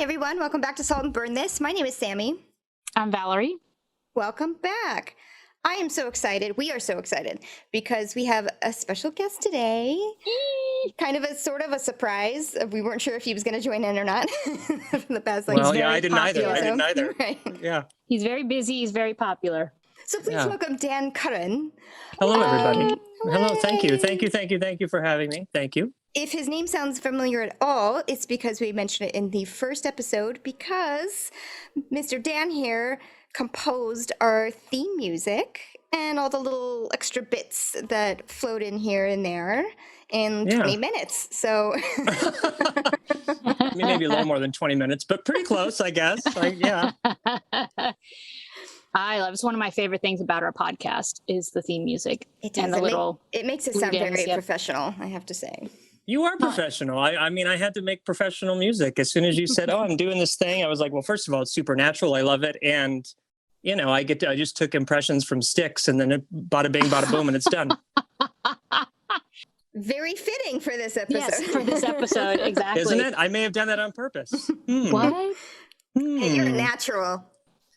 everyone. Welcome back to Salt and Burn This. My name is Sammy. I'm Valerie. Welcome back. I am so excited. We are so excited because we have a special guest today. Kind of a sort of a surprise. We weren't sure if he was going to join in or not. From the past, I didn't either. Right. Yeah. He's very busy. He's very popular. So please welcome Dan Curran. Hello, everybody. Hello. Thank you for having me. Thank you. If his name sounds familiar at all, it's because we mentioned it in the first episode, because Mr. Dan here composed our theme music and all the little extra bits that float in here and there in 20 minutes. So maybe a little more than 20 minutes, but pretty close, I guess. I love it's one of my favorite things about our podcast is the theme music. It does. It makes it sound very professional, I have to say. You are professional. I mean, I had to make professional music. As soon as you said, I'm doing this thing, I was like, well, first of all, it's supernatural. I love it. And, I just took impressions from Styx and then it bada bing, bada boom, and it's done. Very fitting for this episode. Yes, for this episode, exactly. Isn't it? I may have done that on purpose. What? Hey, you're a natural.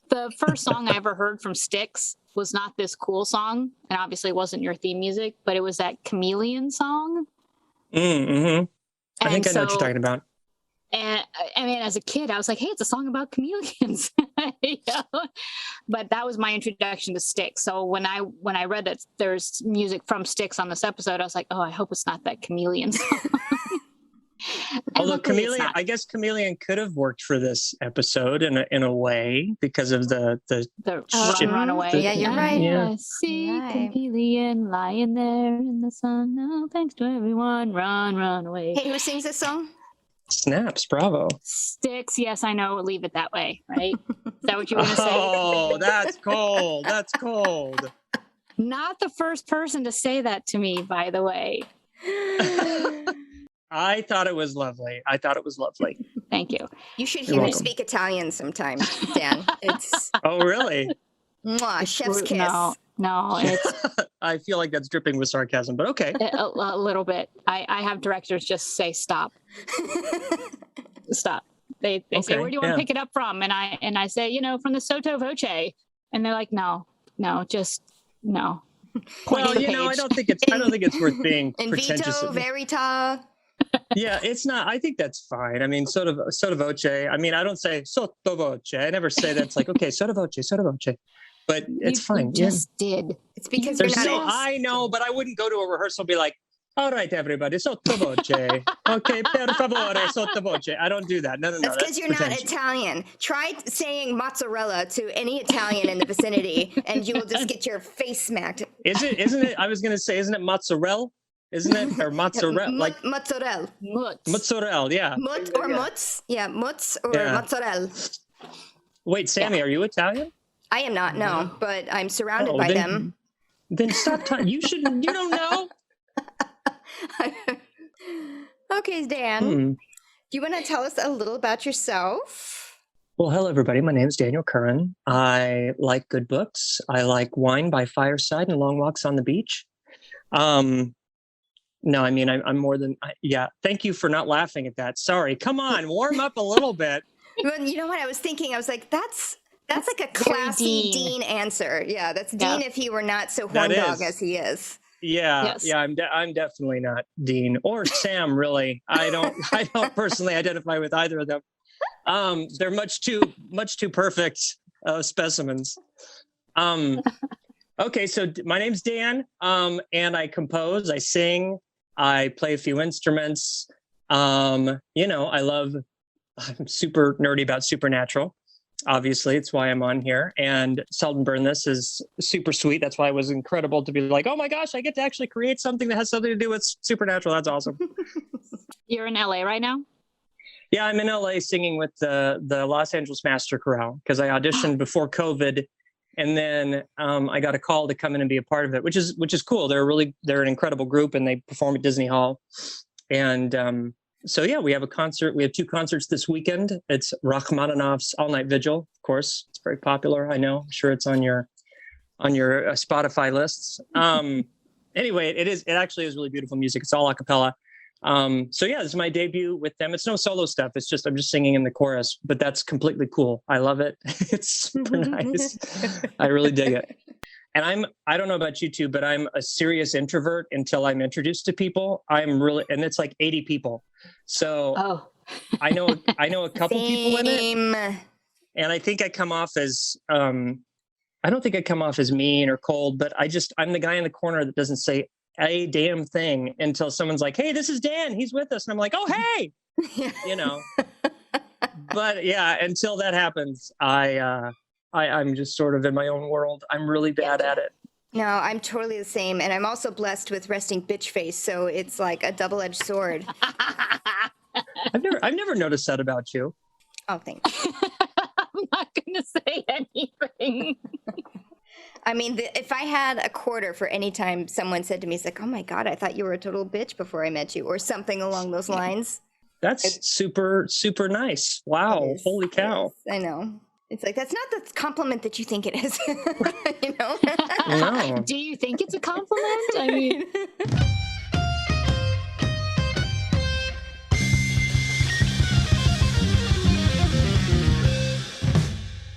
The first song I ever heard from Styx was not this cool song, and obviously it wasn't your theme music, but it was that Chameleon song. Mm-hmm. I think I know what you're talking about. And I mean, as a kid, I was like, hey, it's a song about chameleons. But that was my introduction to Styx. So when I read that there's music from Styx on this episode, I was like, oh, I hope it's not that Chameleon song. Although Chameleon, I guess Chameleon could have worked for this episode in a way because of the run away. Yeah, you're right. Yeah. I see Chameleon lying there in the sun. No, thanks to everyone. Run away. Hey, who sings this song? Snaps, bravo. Styx, yes, I know. Leave it that way, right? Is that what you were going to say? Oh, that's cold. That's cold. Not the first person to say that to me, by the way. I thought it was lovely. Thank you. You should hear me speak Italian sometime, Dan. It's oh, really? Mwah, chef's kiss. No, it's. I feel like that's dripping with sarcasm, but okay. A little bit. I have directors just say stop. Stop. They say, where do you want to pick it up from? And I say, from the sotto voce. And they're like, no, just no. Well, I don't think it's worth being pretentious. In vito verita. Yeah, it's not. I think that's fine. I mean, sotto voce. I mean, I don't say sotto voce. I never say that's like, okay, sotto voce. But it's fine. You just did. It's because you're not. I know, but I wouldn't go to a rehearsal and be like, all right, everybody, sotto voce. Okay, per favore, sotto voce. I don't do that. No. That's because you're not Italian. Try saying mozzarella to any Italian in the vicinity, and you will just get your face smacked. Isn't it? I was going to say, isn't it mozzarella? Isn't it? Or mozzarella? Like mozzarella. Mozzarella, yeah. Mut or mutz? Yeah, mutz or mozzarella. Wait, Sammy, are you Italian? I am not, no, but I'm surrounded by them. Then stop talking. You don't know. Okay, Dan. Do you want to tell us a little about yourself? Well, hello, everybody. My name is Daniel Curran. I like good books. I like wine by fireside and long walks on the beach. No, I mean, I'm more than, thank you for not laughing at that. Sorry. Come on, warm up a little bit. Well, you know what I was thinking? I was like, that's like a classy Dean answer. Yeah, that's Dean if he were not so horn dog as he is. Yeah, I'm definitely not Dean or Sam. Really, I don't personally identify with either of them. They're much too perfect specimens. Okay, so my name's Dan, and I compose, I sing, I play a few instruments. I'm super nerdy about supernatural. Obviously, it's why I'm on here. And Salt and Burn This is super sweet. That's why it was incredible to be like, oh my gosh, I get to actually create something that has something to do with supernatural. That's awesome. You're in LA right now? Yeah, I'm in LA singing with the Los Angeles Master Chorale because I auditioned before COVID. And then I got a call to come in and be a part of it, which is cool. They're an incredible group and they perform at Disney Hall. And so yeah, we have a concert. We have 2 concerts this weekend. It's Rachmaninoff's All Night Vigil, of course. It's very popular. I know. I'm sure it's on your Spotify lists. Anyway, it actually is really beautiful music. It's all a cappella. So yeah, this is my debut with them. It's no solo stuff. It's just I'm just singing in the chorus, but that's completely cool. I love it. It's super nice. I really dig it. And I don't know about you two, but I'm a serious introvert until I'm introduced to people. And it's like 80 people. So I know a couple people in it. And I think I come off as I don't think I come off as mean or cold, but I'm the guy in the corner that doesn't say a damn thing until someone's like, "Hey, this is Dan. He's with us." And I'm like, "Oh, hey," But yeah, until that happens, I'm just sort of in my own world. I'm really bad at it. No, I'm totally the same. And I'm also blessed with resting bitch face. So it's like a double-edged sword. I've never noticed that about you. Oh, thanks. I'm not going to say anything. I mean, if I had a quarter for any time someone said to me, it's like, "Oh my God, I thought you were a total bitch before I met you," or something along those lines. That's super, super nice. Wow. Holy cow. I know. It's like, that's not the compliment that you think it is. No. Do you think it's a compliment? I mean...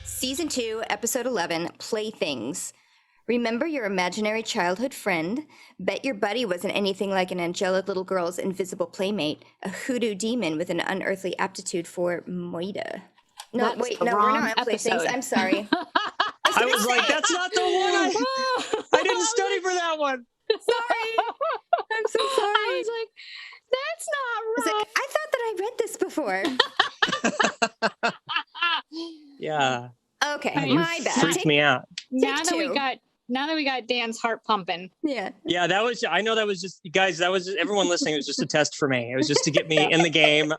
Season 2, Episode 11, Playthings. Remember your imaginary childhood friend? Bet your buddy wasn't anything like an angelic little girl's invisible playmate, a hoodoo demon with an unearthly aptitude for moida. No, That's wait, the no, we're wrong not on Playthings. episode. I'm sorry. I was like, that's not the one. I didn't study for that one. Sorry. I'm so sorry. I was like, that's not right. I thought that I read this before. Yeah. Okay, You my bad. freaked me out. Now two. that we got Dan's heart pumping. Yeah. Yeah, I know that was just, you guys, everyone listening, it was just a test for me. It was just to get me in the game.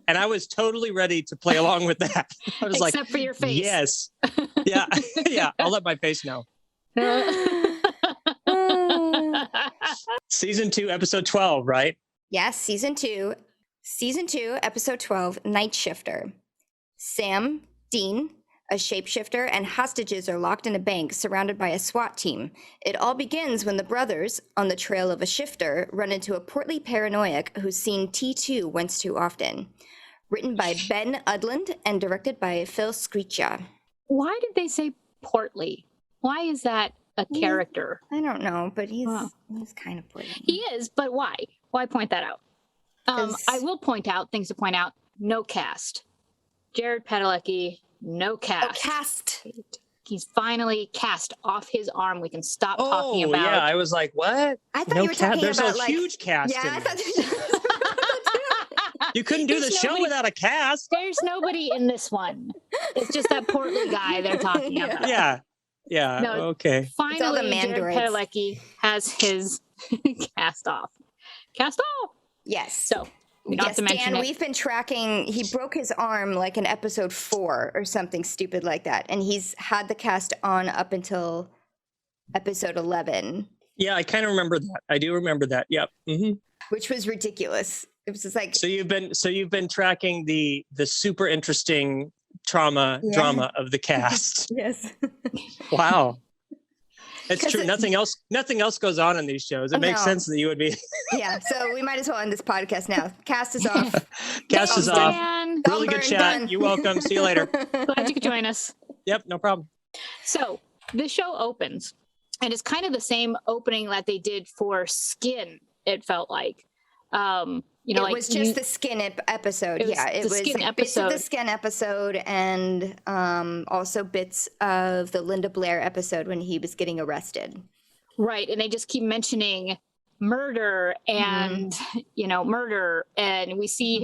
And I was totally ready to play along with that. I was Except for your face. Yes. Yeah. Yeah. I'll let my face know. Season 2, episode 12, right? Yes, season 2, episode 12, Nightshifter. Sam, Dean, a shapeshifter, and hostages are locked in a bank surrounded by a SWAT team. It all begins when the brothers, on the trail of a shifter, run into a portly paranoiac who's seen T2 once too often. Written by Ben Udland and directed by Phil Screecha. Why did they say portly? Why is that a character? I don't know, but he's kind of portly. He is, but why? Why point that out? I will point out, things to point out, no cast. Jared Padalecki, no cast. Oh, cast. He's finally cast off his arm. We can stop talking about. Yeah, I was like, what? I thought you were talking There's about a huge cast. Yeah, in I thought this. You couldn't do the show without a cast. There's nobody in this one. It's just that portly guy they're talking about. Yeah. Yeah. No, okay. Finally, Jared mandroids. Padalecki has his cast off. Cast off. Yes. So we don't have to mention Dan, it. we've been tracking. He broke his arm like in episode 4 or something stupid like that, and he's had the cast on up until episode 11. Yeah, I kind of remember that. I do remember that. Yep. Mm-hmm. Which was ridiculous. It was just like. So you've been tracking the super interesting drama of the cast. Yes. Wow. It's true. Nothing else goes on in these shows. It makes sense that you would be. Yeah. So we might as well end this podcast now. Cast is off. Cast is off. Dan. Really good chat. Done. You're welcome. See you later. Glad you could join us. Yep. No problem. So this show opens, and it's kind of the same opening that they did for Skin. It felt like. It was just the Skin episode. It was Skin like bits of episode. the Skin episode and also bits of the Linda Blair episode when he was getting arrested. Right. And they just keep mentioning murder and, murder. And we see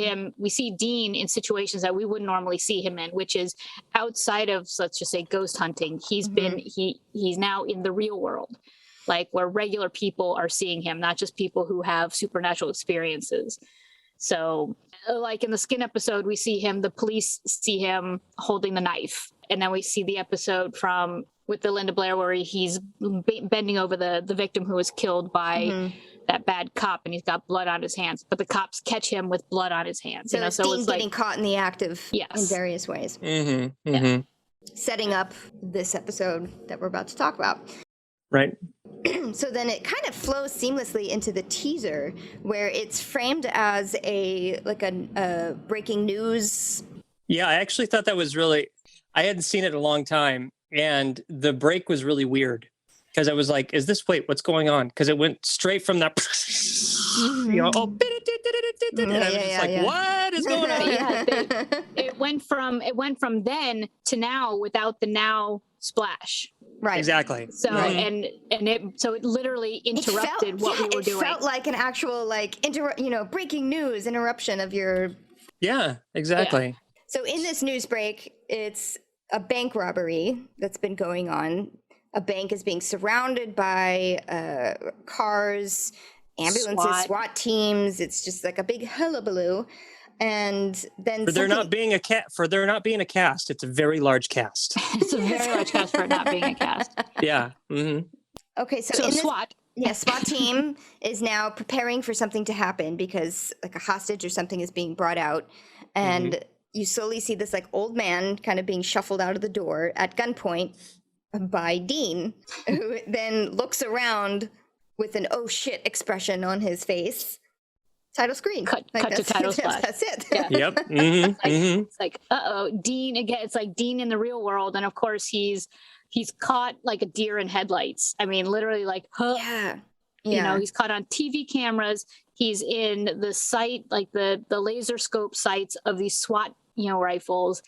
Dean in situations that we wouldn't normally see him in, which is outside of, let's just say, ghost hunting. He's now in the real world. Like where regular people are seeing him, not just people who have supernatural experiences. So like in the Skin episode, we see him, the police see him holding the knife. And then we see the episode with the Linda Blair where he's bending over the victim who was killed by that bad cop, and he's got blood on his hands. But the cops catch him with blood on his hands. So it's Dean getting caught in the act in various ways. Mm-hmm. Mm-hmm. Setting up this episode that we're about to talk about. Right. So then it kind of flows seamlessly into the teaser, where it's framed as a breaking news. Yeah, I actually thought that was really. I hadn't seen it in a long time, and the break was really weird because I was like, "Is this? Wait, what's going on?" Because it went straight from that. You know, and I was just like, "What is going on?" Yeah, it went from then to now without the now splash. Right. Exactly. So and it literally interrupted what we were doing. It felt like an actual breaking news interruption of your. Yeah, exactly. Yeah. So in this news break, it's a bank robbery that's been going on. A bank is being surrounded by cars, ambulances, SWAT teams. It's just like a big hullabaloo. And then for there not being a cast, it's a very large cast. It's a very large cast for it not being a cast. Yeah. Mm-hmm. Okay, so in SWAT. SWAT team is now preparing for something to happen because like a hostage or something is being brought out, and you slowly see this like old man kind of being shuffled out of the door at gunpoint by Dean, who then looks around with an "oh shit" expression on his face. Title screen. Cut to title splash. That's it. Yeah. Yep. Mm-hmm. It's like, Dean again. It's like Dean in the real world, and of course he's caught like a deer in headlights. I mean, literally, like, Yeah. You know, he's caught on TV cameras. He's in the sight, like the laser scope sights of these SWAT, rifles,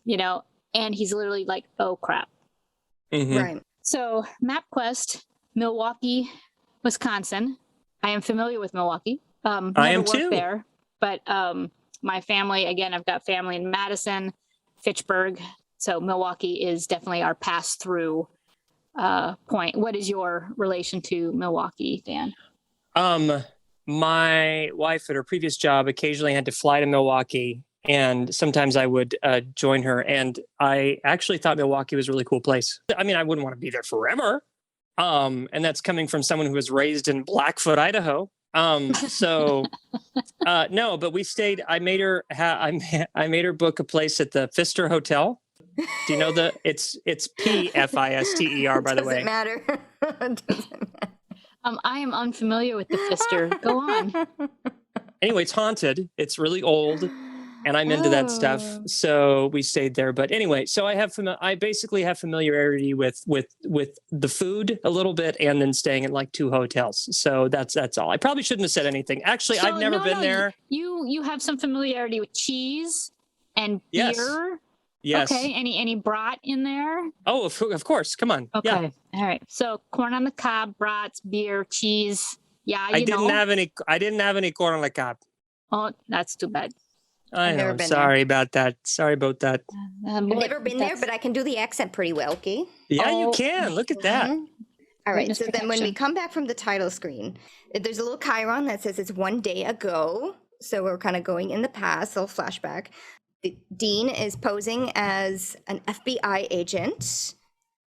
and he's literally like, oh crap. Mm-hmm. Right. So MapQuest, Milwaukee, Wisconsin. I am familiar with Milwaukee. I am too. There, but my family, again, I've got family in Madison, Fitchburg. So Milwaukee is definitely our pass-through point. What is your relation to Milwaukee, Dan? My wife at her previous job occasionally had to fly to Milwaukee, and sometimes I would join her. And I actually thought Milwaukee was a really cool place. I mean, I wouldn't want to be there forever. And that's coming from someone who was raised in Blackfoot, Idaho. No, but we stayed. I made her book a place at the Pfister Hotel. Do you know it's Pfister, by the way. Doesn't matter. I am unfamiliar with the Pfister. Go on. Anyway, it's haunted. It's really old, and I'm into that stuff. So we stayed there. But anyway, so I basically have familiarity with the food a little bit, and then staying in like 2 hotels. So that's all. I probably shouldn't have said anything. Actually, I've never been there. You have some familiarity with cheese and beer. Yes. Okay. Any brat in there? Oh, of course. Come on. Okay. Yeah. All right. So corn on the cob, brats, beer, cheese. Yeah. I didn't have any corn on the cob. Oh, that's too bad. I know. Sorry about that. I've never been there, but I can do the accent pretty well. Okay. Yeah, you can. Look at that. All right. So then when we come back from the title screen, there's a little chyron that says it's 1 day ago. So we're kind of going in the past, a little flashback. Dean is posing as an FBI agent.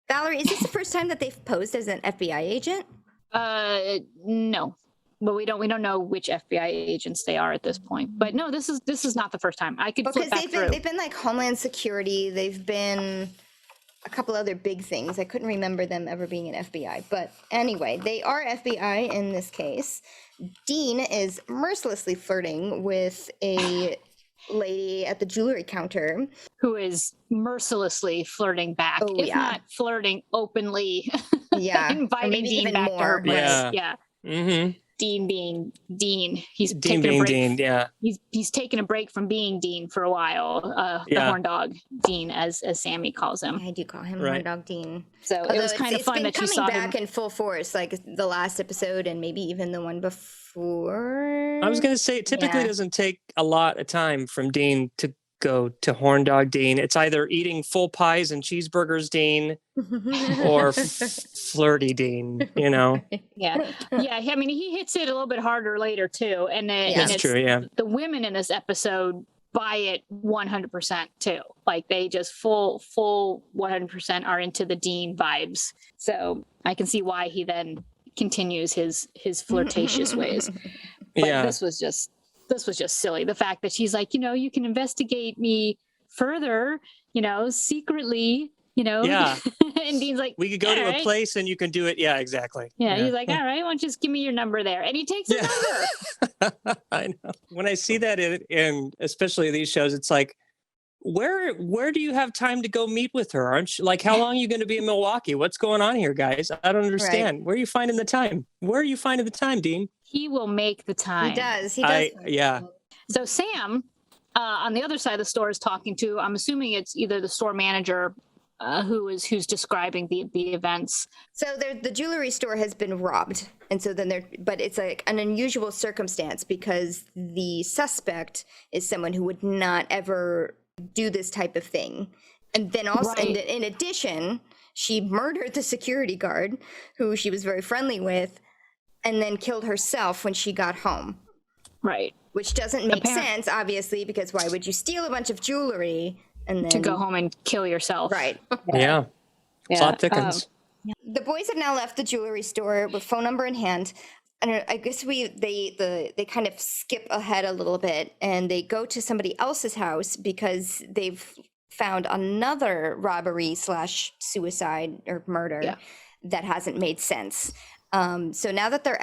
Valerie, is this the first time that they've posed as an FBI agent? No, but we don't know which FBI agents they are at this point. But no, this is not the first time. I could flip back through. They've been like Homeland Security. They've been a couple other big things. I couldn't remember them ever being an FBI. But anyway, they are FBI in this case. Dean is mercilessly flirting with a lady at the jewelry counter who is mercilessly flirting back, not flirting openly. Yeah. Inviting Dean back to her place. Yeah. Mm-hmm. Dean being Dean. He's Dean taking a break. Dean, yeah. He's taken a break from being Dean for a while. The horn dog Dean, as Sammy calls him. I do call him horn dog Dean. So it was kind of fun that you saw him back in full force, like the last episode and maybe even the one before. I was going to say it typically doesn't take a lot of time from Dean to go to horn dog Dean. It's either eating full pies and cheeseburgers Dean or flirty Dean, Yeah. I mean, he hits it a little bit harder later too. And that's true. Yeah. The women in this episode buy it 100% too. Like they just full 100% are into the Dean vibes. So I can see why he then continues his flirtatious ways. But this was just silly. The fact that she's like, you can investigate me further, secretly, Yeah. And Dean's like, We could go to "All a right." place and you can do it. Yeah, exactly. Yeah, he's like, all right, why don't you just give me your number there? And he takes his number. I know. When I see that in especially these shows, it's like, where do you have time to go meet with her? Aren't you, like, how long are you going to be in Milwaukee? What's going on here, guys? I don't understand. Where are you finding the time? Where are you finding the time, Dean? He will make the time. He does. He does. Yeah. So Sam, on the other side of the store, is talking to, I'm assuming it's either the store manager who's describing the events. So the jewelry store has been robbed, and so then but it's like an unusual circumstance because the suspect is someone who would not ever do this type of thing, and then also in addition, she murdered the security guard who she was very friendly with, and then killed herself when she got home. Right. Which doesn't make sense, obviously, because why would you steal a bunch of jewelry and then to go home and kill yourself? Right. Yeah. Plot thickens. The boys have now left the jewelry store with phone number in hand. And I guess they kind of skip ahead a little bit and they go to somebody else's house because they've found another robbery / suicide or murder that hasn't made sense. So now that they're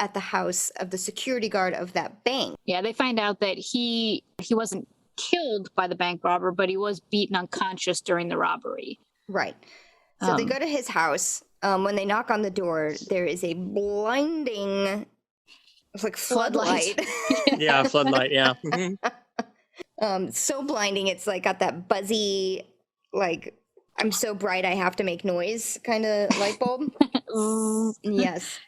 at the house of the security guard of that bank. Yeah, they find out that he wasn't killed by the bank robber, but he was beaten unconscious during the robbery. Right. So they go to his house. When they knock on the door, there is a blinding, like floodlight. Yeah, floodlight. Yeah. Mm-hmm. So blinding. It's like got that buzzy, like I'm so bright I have to make noise kind of light bulb. Yes.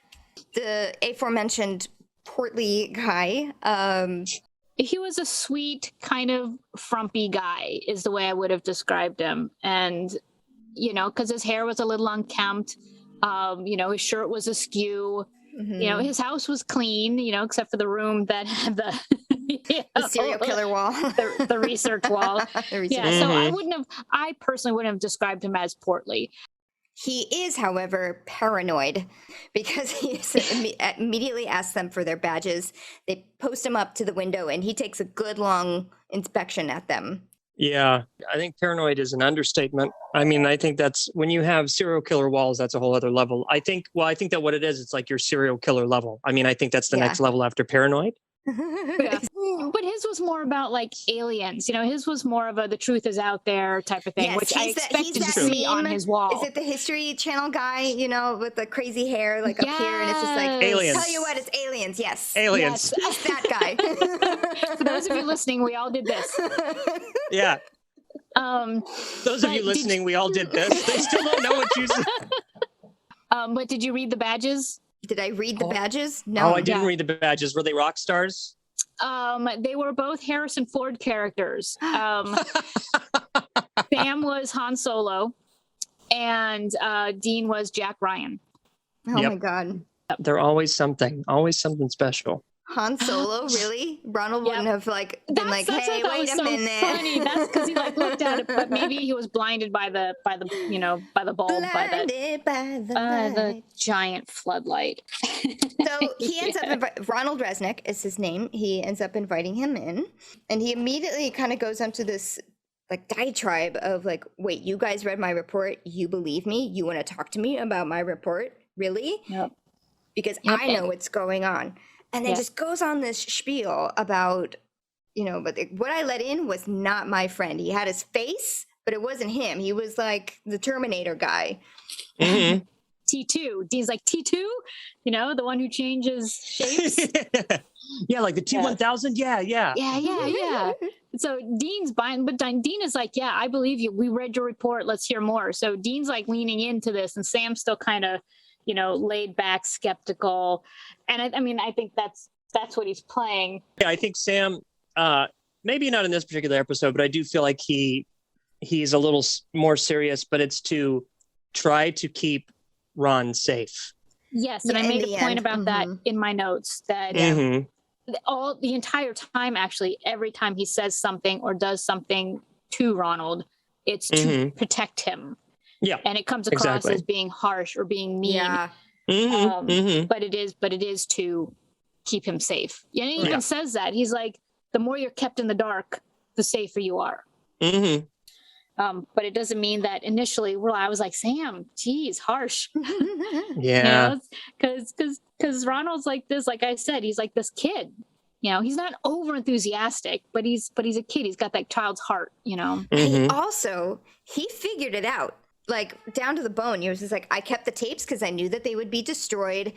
The aforementioned portly guy. He was a sweet, kind of frumpy guy, is the way I would have described him. And, because his hair was a little unkempt, his shirt was askew, his house was clean, except for the room that had the serial killer wall, the research wall. So I personally wouldn't have described him as portly. He is, however, paranoid because he immediately asks them for their badges. They post him up to the window and he takes a good long inspection at them. Yeah, I think paranoid is an understatement. I mean, I think that's when you have serial killer walls, that's a whole other level. I think that what it is, it's like your serial killer level. I mean, I think that's the next level after paranoid. Yeah. But his was more about like aliens, his was more of a the truth is out there type of thing, which I expected to see on his wall. Is it the History Channel guy, with the crazy hair like up here and it's just like aliens? Tell you what, it's aliens. Yes, aliens. Yes. That guy. For those of you listening, we all did this. Yeah. Those of you listening, we all did this. They still don't know what you said. But did you read the badges? Did I read the badges? No. Oh, I didn't read the badges. Were they rock stars? They were both Harrison Ford characters. Sam was Han Solo, and Dean was Jack Ryan. Oh my God! They're always something special. Han Solo, really? Ronald wouldn't have been like, "Hey, wait a minute." Funny. That's because he looked at it, but maybe he was blinded by the bulb, blinded by the giant floodlight. So he ends up Ronald Resnick is his name. He ends up inviting him in, and he immediately kind of goes onto this diatribe of wait, you guys read my report? You believe me? You want to talk to me about my report? Really? Yep. Because I know what's going on. And then just goes on this spiel about, but what I let in was not my friend. He had his face, but it wasn't him. He was like the Terminator guy. Mm-hmm. T2. Dean's like, T2? The one who changes shapes? Yeah, like the T-1000? Yeah. Yeah. So Dean's buying, but Dean is like, yeah, I believe you. We read your report. Let's hear more. So Dean's leaning into this, and Sam's still kind of, laid back, skeptical. And I think that's what he's playing. Yeah, I think Sam, maybe not in this particular episode, but I do feel like he's a little more serious, but it's to try to keep Ron safe. Yes, and I made a point about that in my notes, that the entire time, actually, every time he says something or does something to Ronald, it's to protect him. Yeah, and it comes across as being harsh or being mean. Yeah. But it is to keep him safe. And he even says that. He's like, the more you're kept in the dark, the safer you are. Mm-hmm. But it doesn't mean that initially, well, I was like, Sam, geez, harsh. Yeah. Because Ronald's like this, like I said, he's like this kid. He's not over enthusiastic, but he's a kid. He's got that child's heart, He figured it out, like down to the bone. He was just like, I kept the tapes because I knew that they would be destroyed.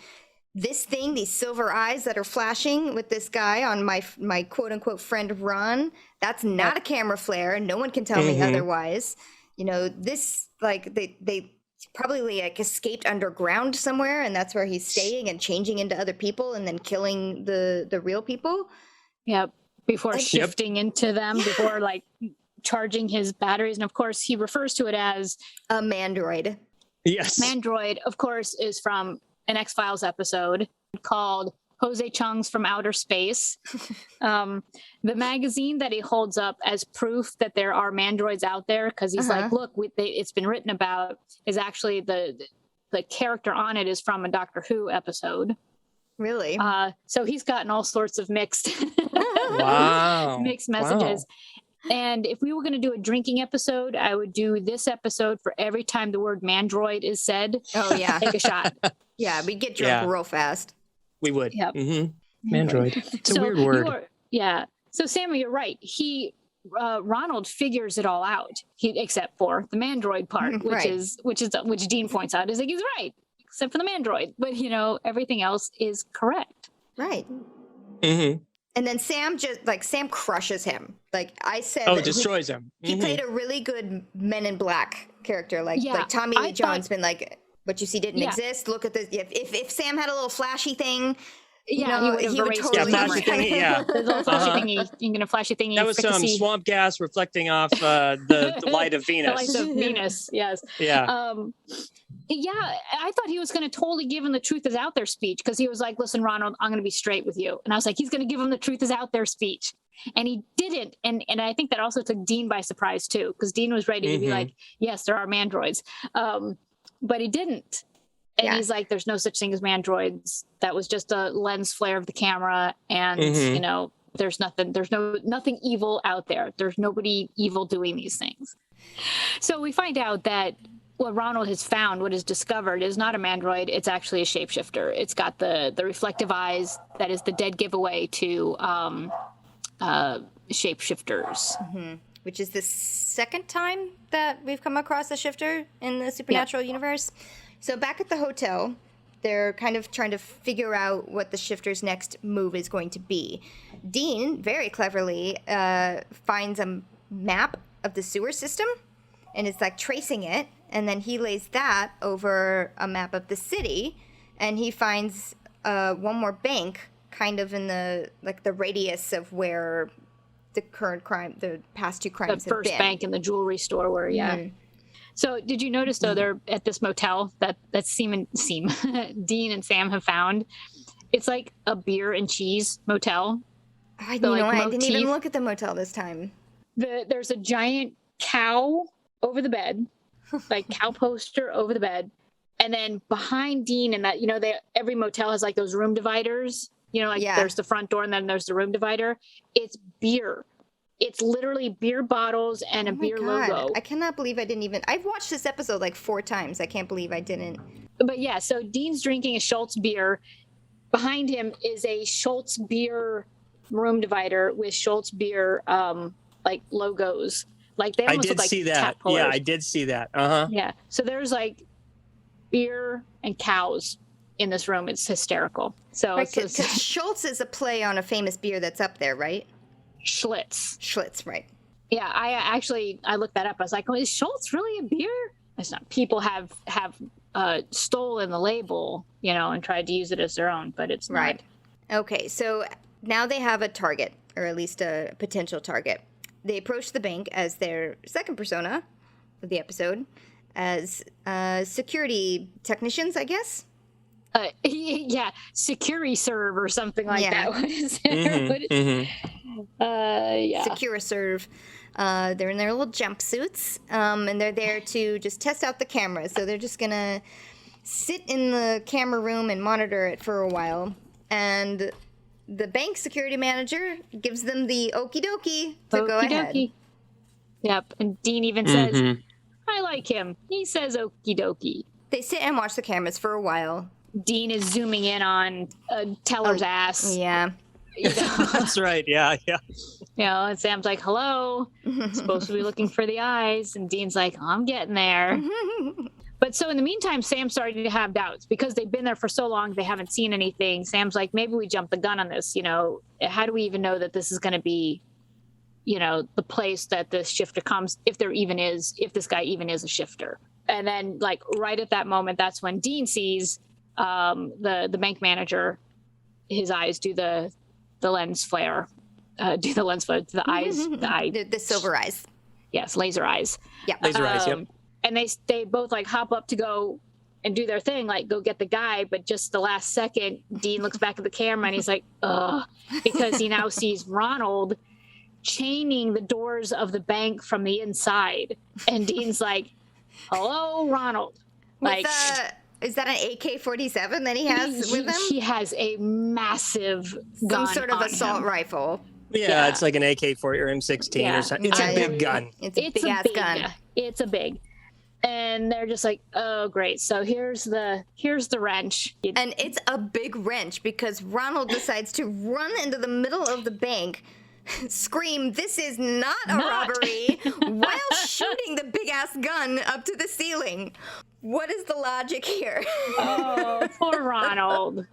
This thing, these silver eyes that are flashing with this guy on my quote unquote friend Ron, that's not a camera flare. No one can tell me otherwise. This, like, they probably like escaped underground somewhere, and that's where he's staying and changing into other people and then killing the real people. Yep. Before shifting into them, before like charging his batteries. And of course he refers to it as a mandroid. Yes. Mandroid, of course, is from an X-Files episode called Jose Chung's From Outer Space. The magazine that he holds up as proof that there are mandroids out there, because he's like, look, it's been written about, is actually the character on it is from a Doctor Who episode. Really? So he's gotten all sorts of mixed mixed messages. Wow. And if we were going to do a drinking episode, I would do this episode for every time the word mandroid is said. Oh, yeah. Take a shot. Yeah, we'd get drunk real fast. We would. Yep. Mandroid. It's a weird word. So, Sammy, you're right. Ronald figures it all out, except for the mandroid part, which Dean points out is like, he's right, except for the mandroid. But, everything else is correct. Right. Mm-hmm. And then Sam crushes him. Like I said, destroys him. He played a really good Men in Black character. Like Tommy Lee Jones been like, what you see didn't exist. Look at this. If Sam had a little flashy thing, he would totally flashy thingy. Yeah, the little flashy thingy. You're gonna flashy thingy. That was some swamp gas reflecting off the light of Venus. The light of Venus. Yes. Yeah. I thought he was going to totally give him the truth is out there speech, because he was like, listen, Ronald, I'm going to be straight with you. And I was like, he's going to give him the truth is out there speech. And he didn't. And I think that also took Dean by surprise, too, because Dean was ready to be like, yes, there are mandroids. But he didn't. And he's like, there's no such thing as mandroids. That was just a lens flare of the camera. And, there's nothing evil out there. There's nobody evil doing these things. So we find out that what Ronald has found, what is discovered, is not a mandroid. It's actually a shapeshifter. It's got the reflective eyes. That is the dead giveaway to shapeshifters. Which is the second time that we've come across a shifter in the supernatural universe. So back at the hotel, they're kind of trying to figure out what the shifter's next move is going to be. Dean, very cleverly, finds a map of the sewer system and is like tracing it. And then he lays that over a map of the city, and he finds one more bank kind of in the radius of where the past two crimes have been. The first bank and the jewelry store where, So did you notice, though, they're at this motel that Dean and Sam have found? It's like a beer and cheese motel. I didn't even look at the motel this time. There's a giant cow over the bed. Like cow poster over the bed, and then behind Dean and that, every motel has like those room dividers, there's the front door and then there's the room divider. It's beer. It's literally beer bottles and a beer logo. I cannot believe I've watched this episode like 4 times. I can't believe I didn't. But so Dean's drinking a Schultz beer. Behind him is a Schultz beer room divider with Schultz beer like logos. Like they almost look like see that. Yeah, I did see that. Yeah. So there's like beer and cows in this room. It's hysterical. So Schultz is a play on a famous beer that's up there, right? Schlitz, right. Yeah, I looked that up. I was like, is Schultz really a beer? It's not. People have stolen the label, and tried to use it as their own, but it's right. Not. Okay, so now they have a target, or at least a potential target. They approach the bank as their second persona of the episode, as security technicians, I guess. Security serve or something like that. What is it? Securiserve. They're in their little jumpsuits, and they're there to just test out the cameras. So they're just gonna sit in the camera room and monitor it for a while. And the bank security manager gives them the okie dokie to go ahead. Yep. And Dean even says, I like him. He says okie dokie. They sit and watch the cameras for a while. Dean is zooming in on Teller's ass. Yeah. You know? That's right. Yeah. And Sam's like, hello, supposed to be looking for the eyes. And Dean's like, I'm getting there. But so in the meantime, Sam's starting to have doubts because they've been there for so long. They haven't seen anything. Sam's like, maybe we jumped the gun on this. How do we even know that this is going to be, the place that this shifter comes, if this guy even is a shifter. And then like right at that moment, that's when Dean sees the bank manager, his eyes do the lens flare, the eyes, the silver eyes. Yes, laser eyes. Yeah, laser eyes. Yep. And they both like hop up to go and do their thing, like go get the guy. But just the last second, Dean looks back at the camera and he's like, ugh, because he now sees Ronald chaining the doors of the bank from the inside. And Dean's like, hello, Ronald. Like, is that an AK-47 that he has with him? He has a massive gun. Some sort of assault rifle. Yeah, it's like an AK-40 or M16 or something. It's a big gun. It's a big-ass gun. It's a big. And they're just like, oh, great. So here's the wrench. And it's a big wrench because Ronald decides to run into the middle of the bank, scream, this is not a robbery, while shooting the big-ass gun up to the ceiling. What is the logic here? Oh, poor Ronald.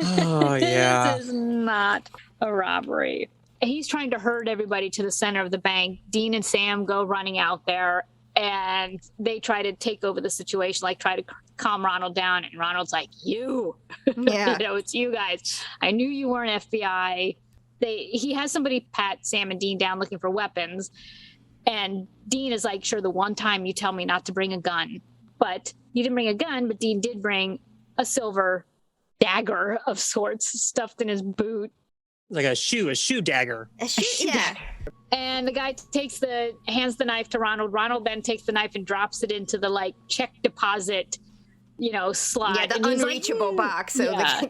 Oh, yeah. This is not a robbery. He's trying to herd everybody to the center of the bank. Dean and Sam go running out there. And they try to take over the situation, like try to calm Ronald down. And Ronald's like, yeah. It's you guys. I knew you weren't FBI. He has somebody pat Sam and Dean down looking for weapons. And Dean is like, sure, the one time you tell me not to bring a gun. But you didn't bring a gun, but Dean did bring a silver dagger of sorts stuffed in his boot. Like a shoe dagger. A shoe dagger. And the guy hands the knife to Ronald. Ronald then takes the knife and drops it into the like check deposit, slot. Yeah, the and unreachable box. So yeah.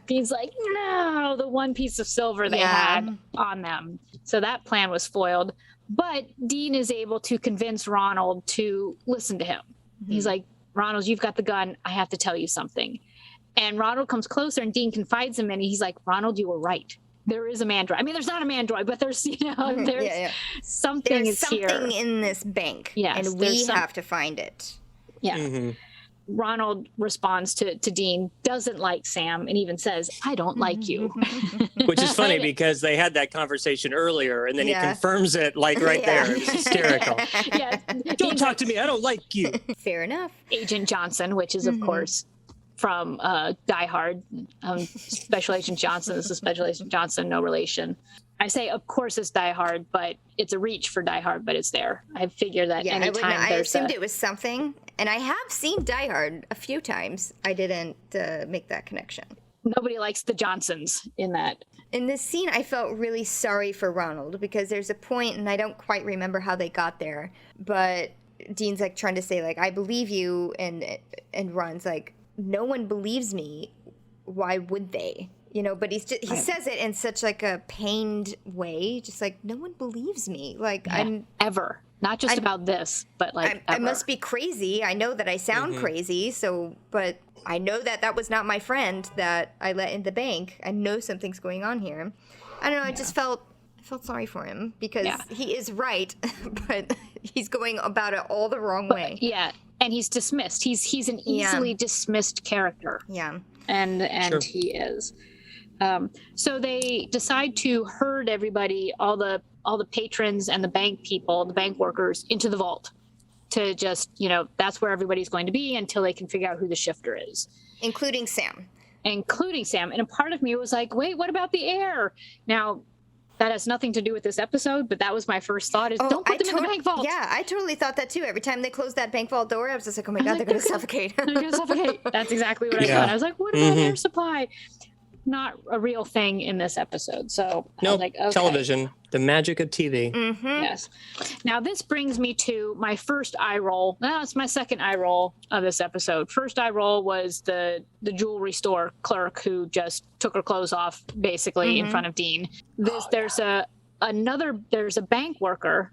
He's like, no, the one piece of silver they had on them. So that plan was foiled. But Dean is able to convince Ronald to listen to him. Mm-hmm. He's like, Ronald, you've got the gun. I have to tell you something. And Ronald comes closer and Dean confides him and he's like, Ronald, you were right. There is a mandroid. I mean, there's not a mandroid, but there's, something there's is here. Something in this bank. Yes, and we have to find it. Yeah. Mm-hmm. Ronald responds to Dean, doesn't like Sam, and even says, I don't like you. Which is funny because they had that conversation earlier and then he confirms it like right there. It's hysterical. Yeah. Don't talk to me. I don't like you. Fair enough. Agent Johnson, which is, of course, from Die Hard. Special Agent Johnson. This is Special Agent Johnson, no relation. I say, of course, it's Die Hard, but it's a reach for Die Hard, but it's there. I figure that anytime I assumed it was something, and I have seen Die Hard a few times. I didn't make that connection. Nobody likes the Johnsons in that. In this scene, I felt really sorry for Ronald because there's a point, and I don't quite remember how they got there, but Dean's like trying to say, like, I believe you, and Ron's like, no one believes me. Why would they? But he says it in such like a pained way, just like, no one believes me. Like I'm ever, not just about this, but like I must be crazy. I know that I sound crazy. So, but I know that was not my friend that I let in the bank. I know something's going on here. I don't know. I just felt sorry for him because he is right, but he's going about it all the wrong way. Yeah. And he's dismissed. He's an easily dismissed character. Yeah. And Sure. he is. So they decide to herd everybody, all the patrons and the bank people, the bank workers, into the vault to just, that's where everybody's going to be until they can figure out who the shifter is. Including Sam. And a part of me was like, wait, what about the air? Now, that has nothing to do with this episode, but that was my first thought is don't put them in the bank vault. Yeah, I totally thought that too. Every time they closed that bank vault door, I was just like, oh my God, they're going to suffocate. They're going to suffocate. That's exactly what I thought. I was like, what about air supply? Not a real thing in this episode. So I was like, okay. Television, the magic of TV. Mm-hmm. Yes. Now this brings me to my first eye roll. No, it's my second eye roll of this episode. First eye roll was the jewelry store clerk who just took her clothes off basically in front of Dean. There's a there's a bank worker,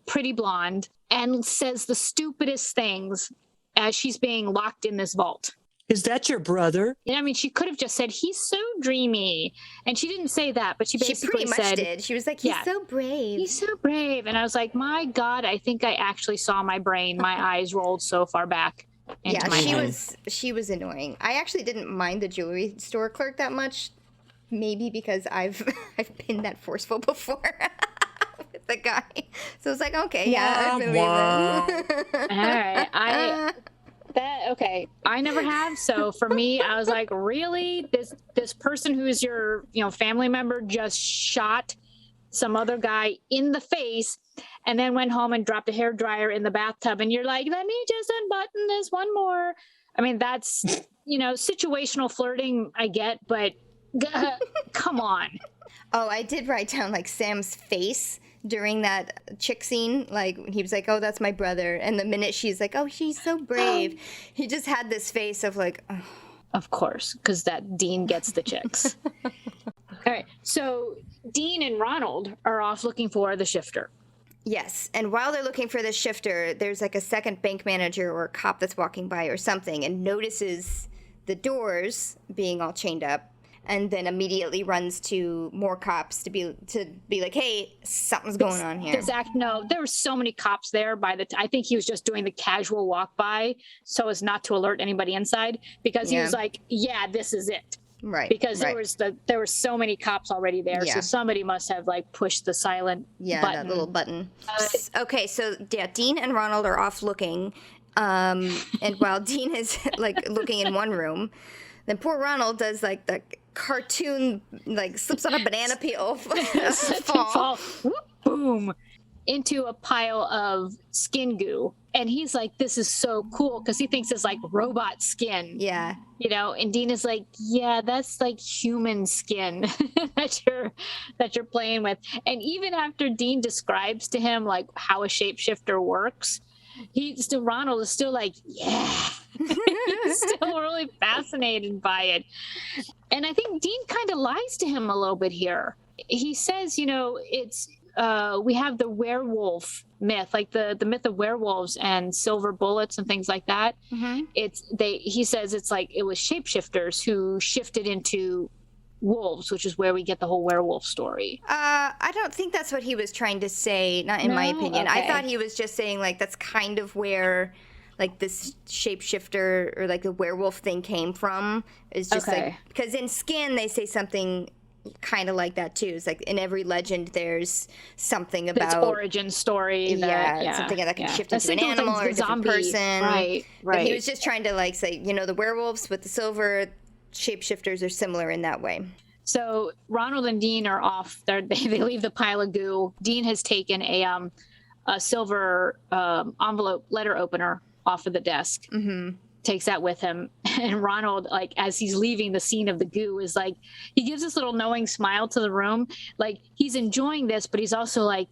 pretty blonde, and says the stupidest things as she's being locked in this vault. Is that your brother? I mean, she could have just said, he's so dreamy. And she didn't say that, but she basically pretty much did. She was like, he's so brave. He's so brave. And I was like, my God, I think I actually saw my brain. My eyes rolled so far back into my head. She was annoying. I actually didn't mind the jewelry store clerk that much. Maybe because I've been that forceful before with the guy. So it's like, okay, yeah, I believe it. All right. I never have. So for me, I was like, really? This person who's your, family member just shot some other guy in the face and then went home and dropped a hairdryer in the bathtub. And you're like, let me just unbutton this one more. I mean, that's, situational flirting, I get, but come on. Oh, I did write down like Sam's face during that chick scene. Like he was like, oh, that's my brother. And the minute she's like, oh, she's so brave. He just had this face of like, oh. Of course, because that Dean gets the chicks. All right. So Dean and Ronald are off looking for the shifter. Yes. And while they're looking for the shifter, there's like a second bank manager or a cop that's walking by or something and notices the doors being all chained up. And then immediately runs to more cops to be like, hey, something's going on here. No, there were so many cops there I think he was just doing the casual walk by so as not to alert anybody inside because he was like, yeah, this is it. Right. Because there were so many cops already there. Yeah. So somebody must have like pushed the silent button. That little button. Okay, so Dean and Ronald are off looking. And while Dean is like looking in one room, then poor Ronald does like the cartoon, like slips on a banana peel, fall. Whoop, boom, into a pile of skin goo. And he's like, this is so cool because he thinks it's like robot skin. Yeah. And Dean is like, yeah, that's like human skin that you're playing with. And even after Dean describes to him like how a shapeshifter works, Ronald is still like, yeah. He's still really fascinated by it. And I think Dean kind of lies to him a little bit here. He says, it's we have the werewolf myth, like the myth of werewolves and silver bullets and things like that. Mm-hmm. He says it's like it was shapeshifters who shifted into wolves, which is where we get the whole werewolf story. I don't think that's what he was trying to say, not in my opinion. Okay. I thought he was just saying like that's kind of where like this shapeshifter or like the werewolf thing came from. It's just like because in Skin they say something kind of like that too. It's like in every legend there's something about its origin story. Something that can shift into an animal or a different person. Right. But he was just trying to like say, the werewolves with the silver shapeshifters are similar in that way. So Ronald and Dean are off. They leave the pile of goo. Dean has taken a silver envelope letter opener off of the desk. Mm-hmm. Takes that with him. And Ronald, like as he's leaving the scene of the goo, is like, he gives this little knowing smile to the room. Like he's enjoying this, but he's also like,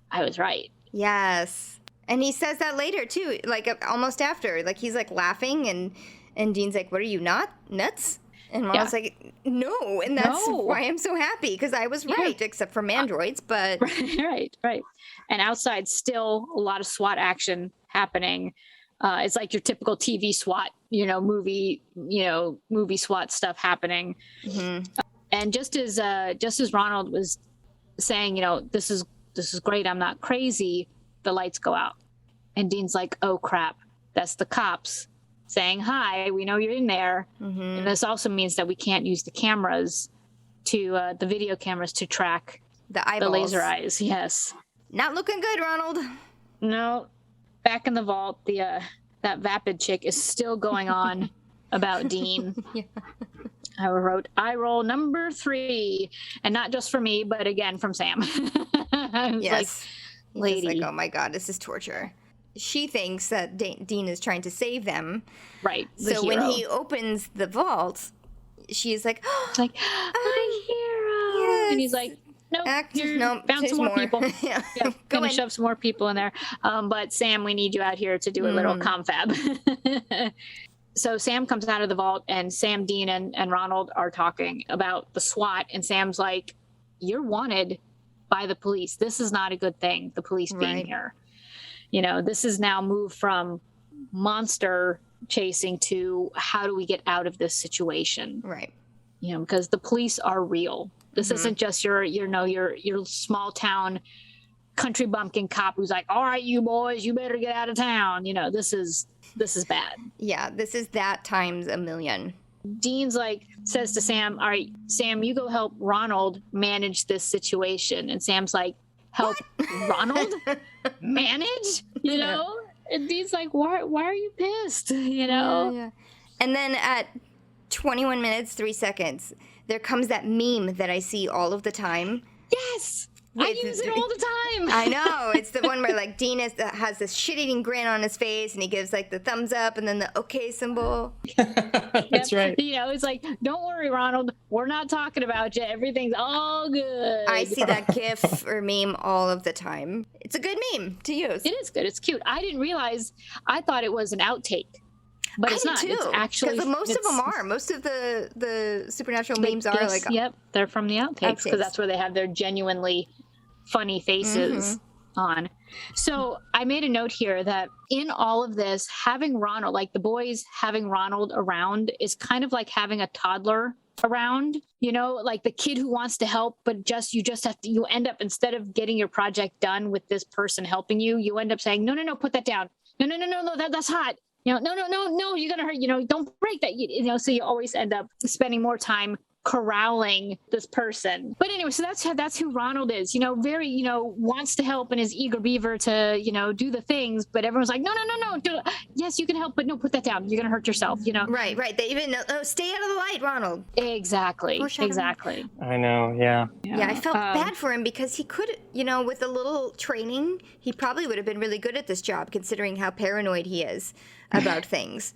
I was right. Yes. And he says that later too, like almost after, like he's like laughing and Dean's like, what are you, not nuts? And Ronald's like, no. And that's why I'm so happy because I was right, except for mandroids, but. Right. And outside still a lot of SWAT action happening. It's like your typical TV SWAT, movie SWAT stuff happening. Mm-hmm. And just as Ronald was saying, this is great. I'm not crazy. The lights go out, and Dean's like, oh crap, that's the cops saying hi. We know you're in there, and this also means that we can't use the cameras the video cameras to track the eyeballs, the laser eyes. Yes, not looking good, Ronald. No. Back in the vault, that vapid chick is still going on about Dean. Yeah. I wrote eye roll number 3, and not just for me, but again from Sam. Yes, like, lady, like, oh my God, this is torture. She thinks that Dean is trying to save them. Right. So when he opens the vault, she's like, oh, like my hero, yes. And he's like, nope, found some more people. Yeah. Gonna shove some more people in there. But Sam, we need you out here to do a little confab. So Sam comes out of the vault, and Sam, Dean, and Ronald are talking about the SWAT, and Sam's like, you're wanted. by the police. This is not a good thing, the police being here. You know, this is now moved from monster chasing to how do we get out of this situation? Right. You know, because the police are real. This isn't just your small town country bumpkin cop who's like, all right, you boys, you better get out of town. You know, this is bad. Yeah, this is that times a million. Dean's like, says to Sam, all right, Sam, you go help Ronald manage this situation. And Sam's like, help Ronald manage? You know? And Dean's like, why are you pissed? You know? Yeah. And then at 21 minutes, 3 seconds, there comes that meme that I see all of the time. Yes! I use it all the time. I know. It's the one where like Dean has this shit-eating grin on his face and he gives like the thumbs up and then the okay symbol. That's right. You know, it's like, don't worry, Ronald. We're not talking about you. Everything's all good. I see that GIF or meme all of the time. It's a good meme to use. It is good. It's cute. I didn't realize. I thought it was an outtake. But it's not. Too. It's actually because most of them are. Most of the supernatural memes are like. Yep, they're from the outtakes because that's where they have their genuinely funny faces on. So I made a note here that in all of this, having Ronald, like the boys having Ronald around is kind of like having a toddler around, you know, like the kid who wants to help, but you end up, instead of getting your project done with this person helping you, you end up saying, no, put that down. No, that's hot. You know, no, you're going to hurt, you know, don't break that. You know, so you always end up spending more time corralling this person. But anyway, so that's who Ronald is, you know, very, you know, wants to help and is eager beaver to, you know, do the things, but everyone's like, no, yes, you can help, but no, put that down. You're going to hurt yourself, you know? Right. They even know, stay out of the light, Ronald. Exactly. I know. Yeah. Yeah. I felt bad for him because he could, you know, with a little training, he probably would have been really good at this job considering how paranoid he is about things.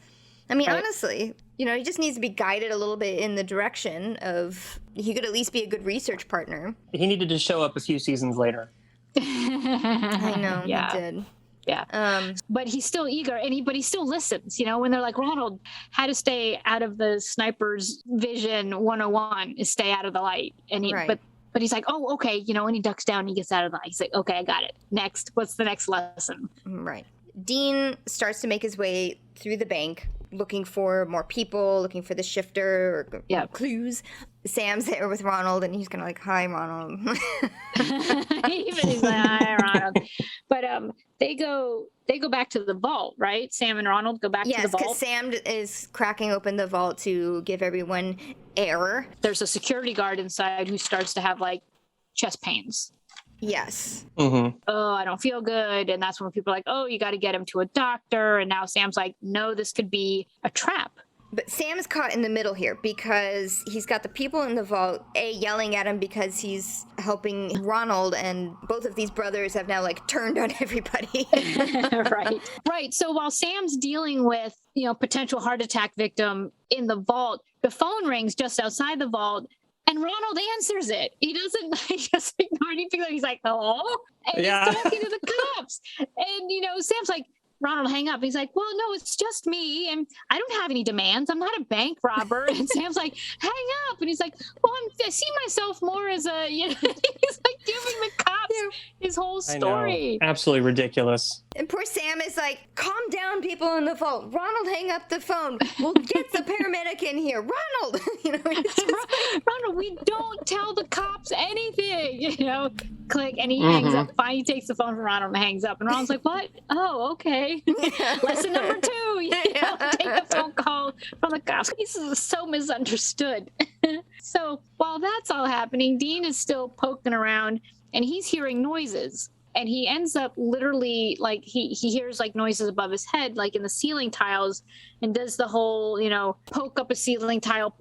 I mean, honestly, you know, he just needs to be guided a little bit in the direction of, he could at least be a good research partner. He needed to show up a few seasons later. I know, he did. Yeah. But he's still eager but he still listens, you know, when they're like, Ronald, how to stay out of the sniper's vision 101 is stay out of the light. And but he's like, oh, okay, you know, and he ducks down and he gets out of the light. He's like, okay, I got it. Next, what's the next lesson? Right. Dean starts to make his way through the bank, looking for more people, looking for the shifter or clues. Sam's there with Ronald, and he's kind of like, hi, Ronald. Even he's like, hi, Ronald. But they go back to the vault, right? Sam and Ronald go back to the vault. Yes, because Sam is cracking open the vault to give everyone air. There's a security guard inside who starts to have like chest pains. Yes. Oh, I don't feel good. And that's when people are like, oh, you got to get him to a doctor. And now Sam's like, no, this could be a trap. But Sam is caught in the middle here because he's got the people in the vault, yelling at him because he's helping Ronald, and both of these brothers have now like turned on everybody. Right. So while Sam's dealing with, you know, potential heart attack victim in the vault, the phone rings just outside the vault. And Ronald answers it. He just ignore anything. He's like, hello? And he's talking to the cops. And, you know, Sam's like, Ronald, hang up. He's like, well, no, it's just me. And I don't have any demands. I'm not a bank robber. And Sam's like, hang up. And he's like, well, I see myself more as a, you know, he's like giving the cops his whole story. I know. Absolutely ridiculous. And poor Sam is like, calm down, people in the vault. Ronald, hang up the phone. We'll get the paramedic in here. Ronald, you know, Ronald, we don't tell the cops anything, you know. Click, and he hangs up. Finally, takes the phone from Ronald and hangs up. And Ronald's like, what? Oh, okay. Lesson number 2, you know, take a phone call from the cops. This is so misunderstood. So while that's all happening, Dean is still poking around and he's hearing noises. And he ends up literally, like, he hears, like, noises above his head, like in the ceiling tiles, and does the whole, you know, poke up a ceiling tile,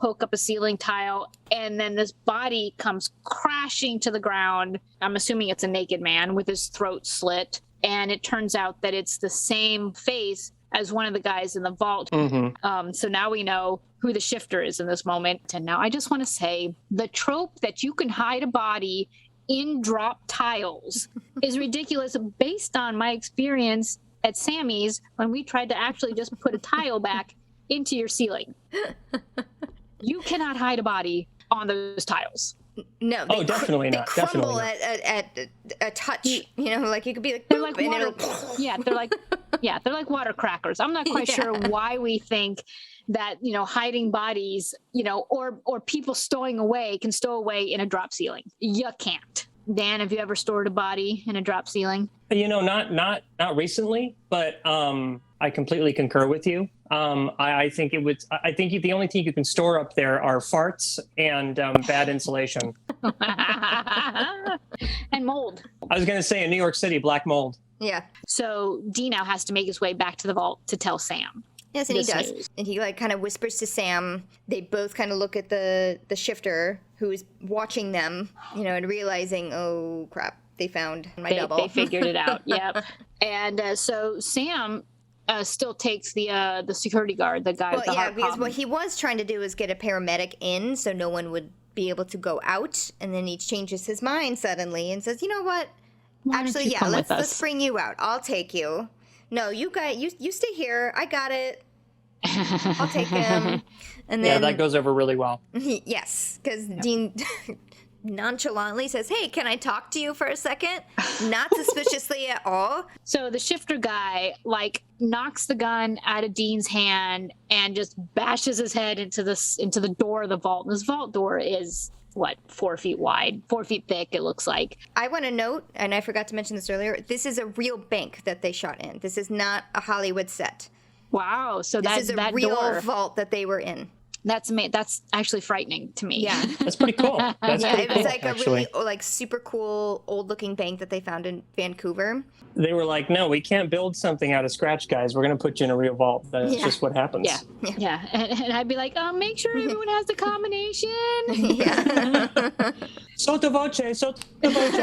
and then this body comes crashing to the ground. I'm assuming it's a naked man with his throat slit. And it turns out that it's the same face as one of the guys in the vault. So now we know who the shifter is in this moment. And now I just want to say, the trope that you can hide a body in drop tiles is ridiculous based on my experience at Sammy's when we tried to actually just put a tile back into your ceiling. You cannot hide a body on those tiles. No, Oh, definitely they not. crumble Definitely at a touch. You know, like you could be like, They're boop, like and water. it'll. They're like water crackers. I'm not quite Yeah. sure why we think that, hiding bodies, or people stowing away can stow away in a drop ceiling. You can't. Dan, have you ever stored a body in a drop ceiling? not recently, but I completely concur with you. I think the only thing you can store up there are farts and bad insulation. And mold. I was going to say in New York City, black mold. Yeah. So Dean now has to make his way back to the vault to tell Sam. Yes, and he this does. news. And he like kind of whispers to Sam. They both kind of look at the shifter who's watching them, and realizing, oh crap, they found my double. They figured it out. Yep. And so Sam still takes the security guard, the guy with the heart because problem. what he was trying to do is get a paramedic in so no one would be able to go out, and then he changes his mind suddenly and says, "You know what? Why don't Actually, you yeah, come with let's us?" bring you out. I'll take you. No, you guys, you stay here. I got it. I'll take him." And then Yeah, that goes over really well. yes, because Dean nonchalantly says, "Hey, can I talk to you for a second?" Not suspiciously at all. So the shifter guy knocks the gun out of Dean's hand and just bashes his head into the door of the vault. And this vault door is 4 feet wide, 4 feet thick, it looks like. I want to note, and I forgot to mention this earlier, this is a real bank that they shot in. This is not a Hollywood set. Wow. So This is a that real door, vault that they were in. that's actually frightening to me. Yeah. That's pretty cool. That's Yeah, pretty it was cool, like actually. a really super cool old looking bank that they found in Vancouver. They were like, no, we can't build something out of scratch, guys. We're going to put you in a real vault. That's Yeah. just what happens. Yeah. Yeah. And I'd be like, make sure everyone has the combination. Yeah. Sotto voce, sotto voce.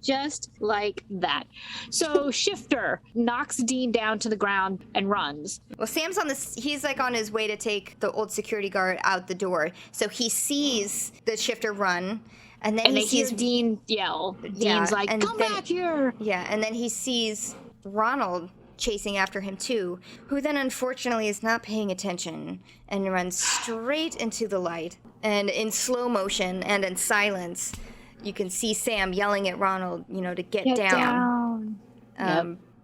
Just like that. So Shifter knocks Dean down to the ground and runs. Well, Sam's he's like on his way to take the old security guard out the door. So he sees the shifter run, and then And he they hear sees Dean yell. Yeah, Dean's like, and come then- back here. Yeah, and then he sees Ronald chasing after him too, who then unfortunately is not paying attention and runs straight into the light. And in slow motion and in silence, you can see Sam yelling at Ronald, to get down.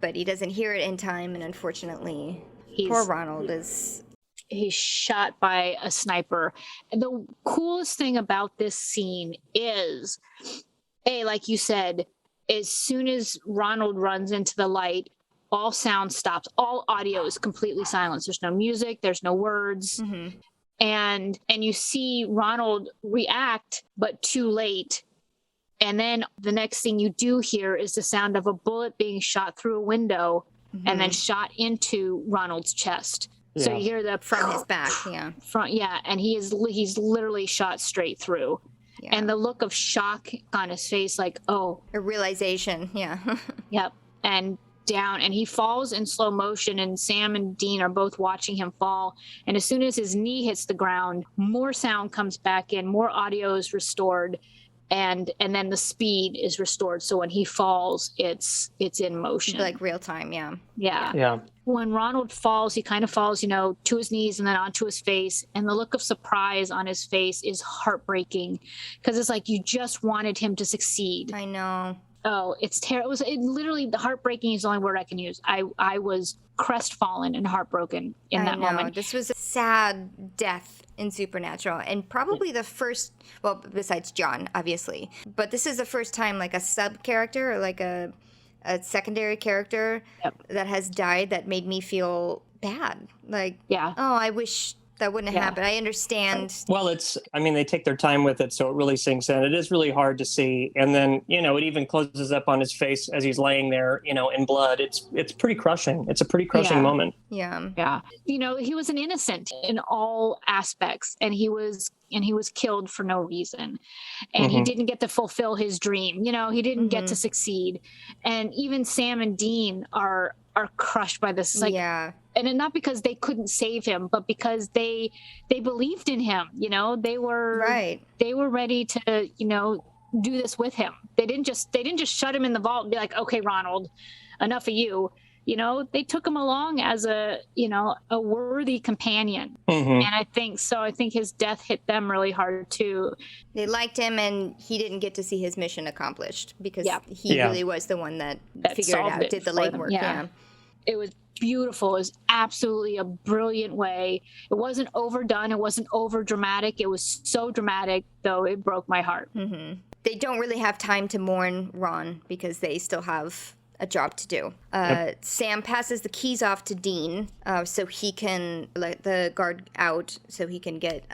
But he doesn't hear it in time, and unfortunately, poor Ronald He's shot by a sniper. And the coolest thing about this scene is, like you said, as soon as Ronald runs into the light, all sound stops. All audio is completely silenced. There's no music. There's no words. Mm-hmm. And you see Ronald react, but too late. And then the next thing you do hear is the sound of a bullet being shot through a window and then shot into Ronald's chest. So Yeah. you hear the from his back. Yeah. and he's literally shot straight through. Yeah. And the look of shock on his face, like, oh, A realization. Yeah. yep, and down, and he falls in slow motion, and Sam and Dean are both watching him fall. And as soon as his knee hits the ground, more sound comes back in, more audio is restored, and then the speed is restored. So when he falls, it's in motion. Like real time. Yeah. Yeah. Yeah. When Ronald falls, he kind of falls, to his knees and then onto his face. And the look of surprise on his face is heartbreaking, because it's like you just wanted him to succeed. I know. Oh, it's terrible. It literally, the heartbreaking is the only word I can use. I was crestfallen and heartbroken in that moment. This was a sad death in Supernatural, and probably the first, well, besides John, obviously, but this is the first time like a sub character or like a secondary character that has died that made me feel bad. Like, Yeah. oh, I wish that wouldn't have Yeah. happened. I understand. Well, they take their time with it, so it really sinks in. It is really hard to see. And then, it even closes up on his face as he's laying there, in blood. It's pretty crushing. It's a pretty crushing Yeah. moment. Yeah. Yeah. He was an innocent in all aspects, and he was killed for no reason. And he didn't get to fulfill his dream. He didn't get to succeed. And even Sam and Dean are crushed by this. Like, yeah. and not because they couldn't save him, but because they believed in him. They were Right. They were ready to, do this with him. They didn't just shut him in the vault and be like, okay, Ronald, enough of you. you know, they took him along as a worthy companion. And I think his death hit them really hard too. They liked him, and he didn't get to see his mission accomplished because he really was the one that figured it out, did the legwork. Yeah. It was beautiful. It was absolutely a brilliant way. It wasn't overdone. It wasn't over dramatic. It was so dramatic, though it broke my heart. They don't really have time to mourn Ron because they still have a job to do. Sam passes the keys off to Dean so he can let the guard out so he can get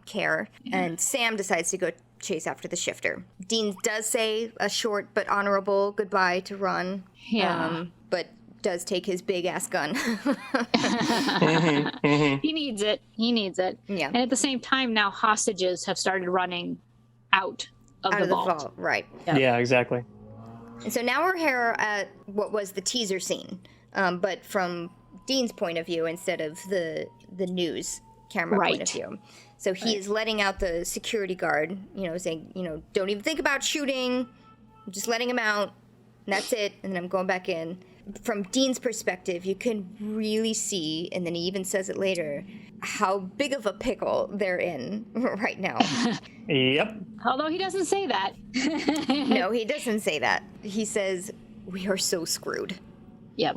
care. And Sam decides to go chase after the shifter. Dean does say a short but honorable goodbye to Ron. But does take his big ass gun. He needs it. Yeah. And at the same time, now hostages have started running out of the vault. Right. Yeah, exactly. And so now we're here at what was the teaser scene, but from Dean's point of view instead of the news camera point of view. So he is letting out the security guard, saying, don't even think about shooting. I'm just letting him out. And that's it. And then I'm going back in. From Dean's perspective, you can really see, and then he even says it later, how big of a pickle they're in right now. Yep. Although he doesn't say that. No, he doesn't say that. He says, we are so screwed. Yep.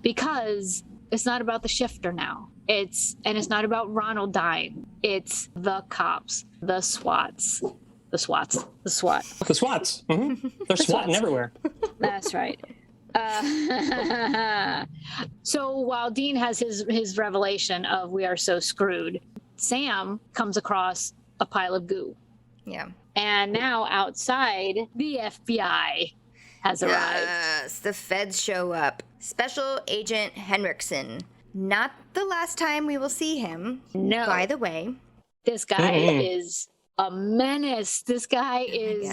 Because it's not about the shifter now. It's not about Ronald dying. It's the cops, the SWATs. The SWAT. The SWATs. They're swatting everywhere. That's right. So while Dean has his revelation of we are so screwed, Sam comes across a pile of goo. Yeah. And now outside, the FBI has arrived. Yes, the feds show up. Special Agent Henriksen. Not the last time we will see him. No. By the way. This guy is a menace. This guy is,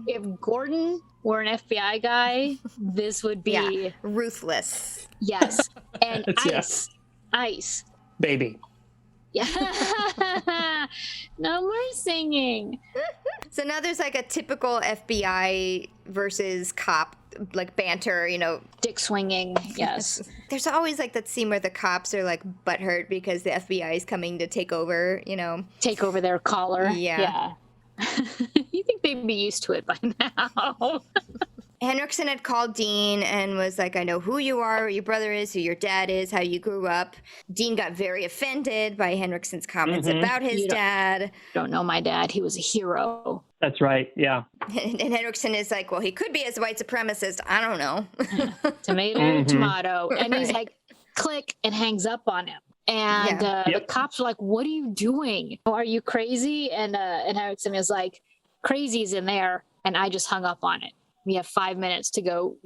if Gordon were an FBI guy, this would be ruthless. Yes. And ice. Baby. Yeah. No more singing. So now there's like a typical FBI versus cop like banter, dick swinging. Yes. There's always like that scene where the cops are like butthurt because the FBI is coming to take over, take over their collar. Yeah. You think they'd be used to it by now. Henriksen had called Dean and was like, I know who you are, what your brother is, who your dad is, how you grew up. Dean got very offended by Henriksen's comments about his dad. Don't know my dad. He was a hero. That's right. Yeah. And Henriksen is like, well, he could be as a white supremacist. I don't know. Tomato. And he's like, click, and hangs up on him. And the cops are like, what are you doing? Are you crazy? And Henriksen is like, crazy's in there. And I just hung up on it. We have 5 minutes to go,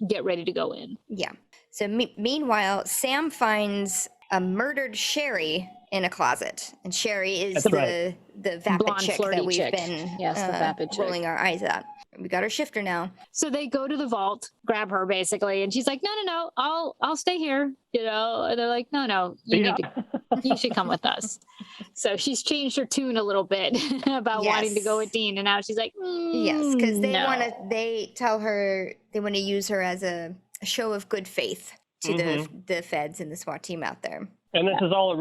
get ready to go in. Yeah. So meanwhile, Sam finds a murdered Sherry in a closet. And Sherry is the vapid blonde, chick that we've been the vapid rolling our eyes at. We got our shifter now. So they go to the vault, grab her basically, and she's like, no, I'll stay here, And they're like, no, you should come with us. So she's changed her tune a little bit about wanting to go with Dean, and now she's like, yes, because they tell her they want to use her as a show of good faith to the feds and the SWAT team out there. And this is all a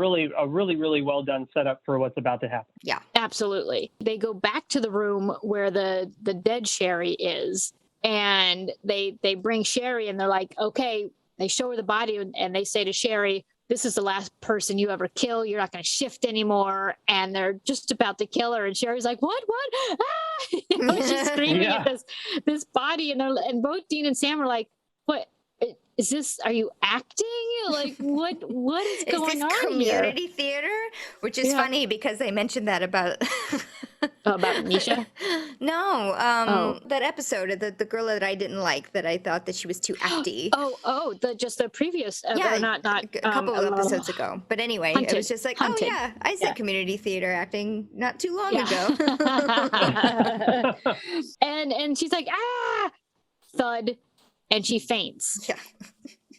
really well done setup for what's about to happen. Yeah, absolutely. They go back to the room where the dead Sherry is, and they bring Sherry, and they're like, okay. They show her the body, and they say to Sherry, this is the last person you ever kill. You're not going to shift anymore. And they're just about to kill her. And Sherry's like, what? Ah! She's screaming at this body. And both Dean and Sam are like, what? Is this, are you acting? Like, what is going on here? Community theater? Which is funny because they mentioned that about... about Nisha? No, that episode, the girl that I didn't like, that I thought that she was too acty. The previous, not a couple of episodes ago. But anyway, it was just like, I said community theater acting not too long ago. and she's like, thud, and she faints. Yeah.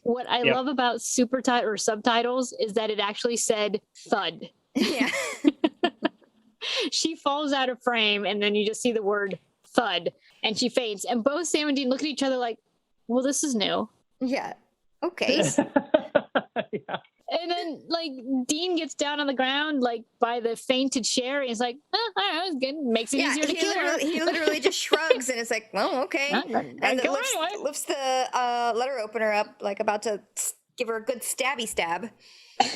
What I love about subtitles is that it actually said thud. Yeah. She falls out of frame, and then you just see the word thud, and she faints. And both Sam and Dean look at each other like, well, this is new. Yeah. Okay. Yeah. And then, like, Dean gets down on the ground, like, by the fainted Sherry. It's like, all right, that's good. Makes it easier to kill her. He literally just shrugs and it's like, well, okay. And then Kill her anyway. lifts the letter opener up, like about to give her a good stabby stab.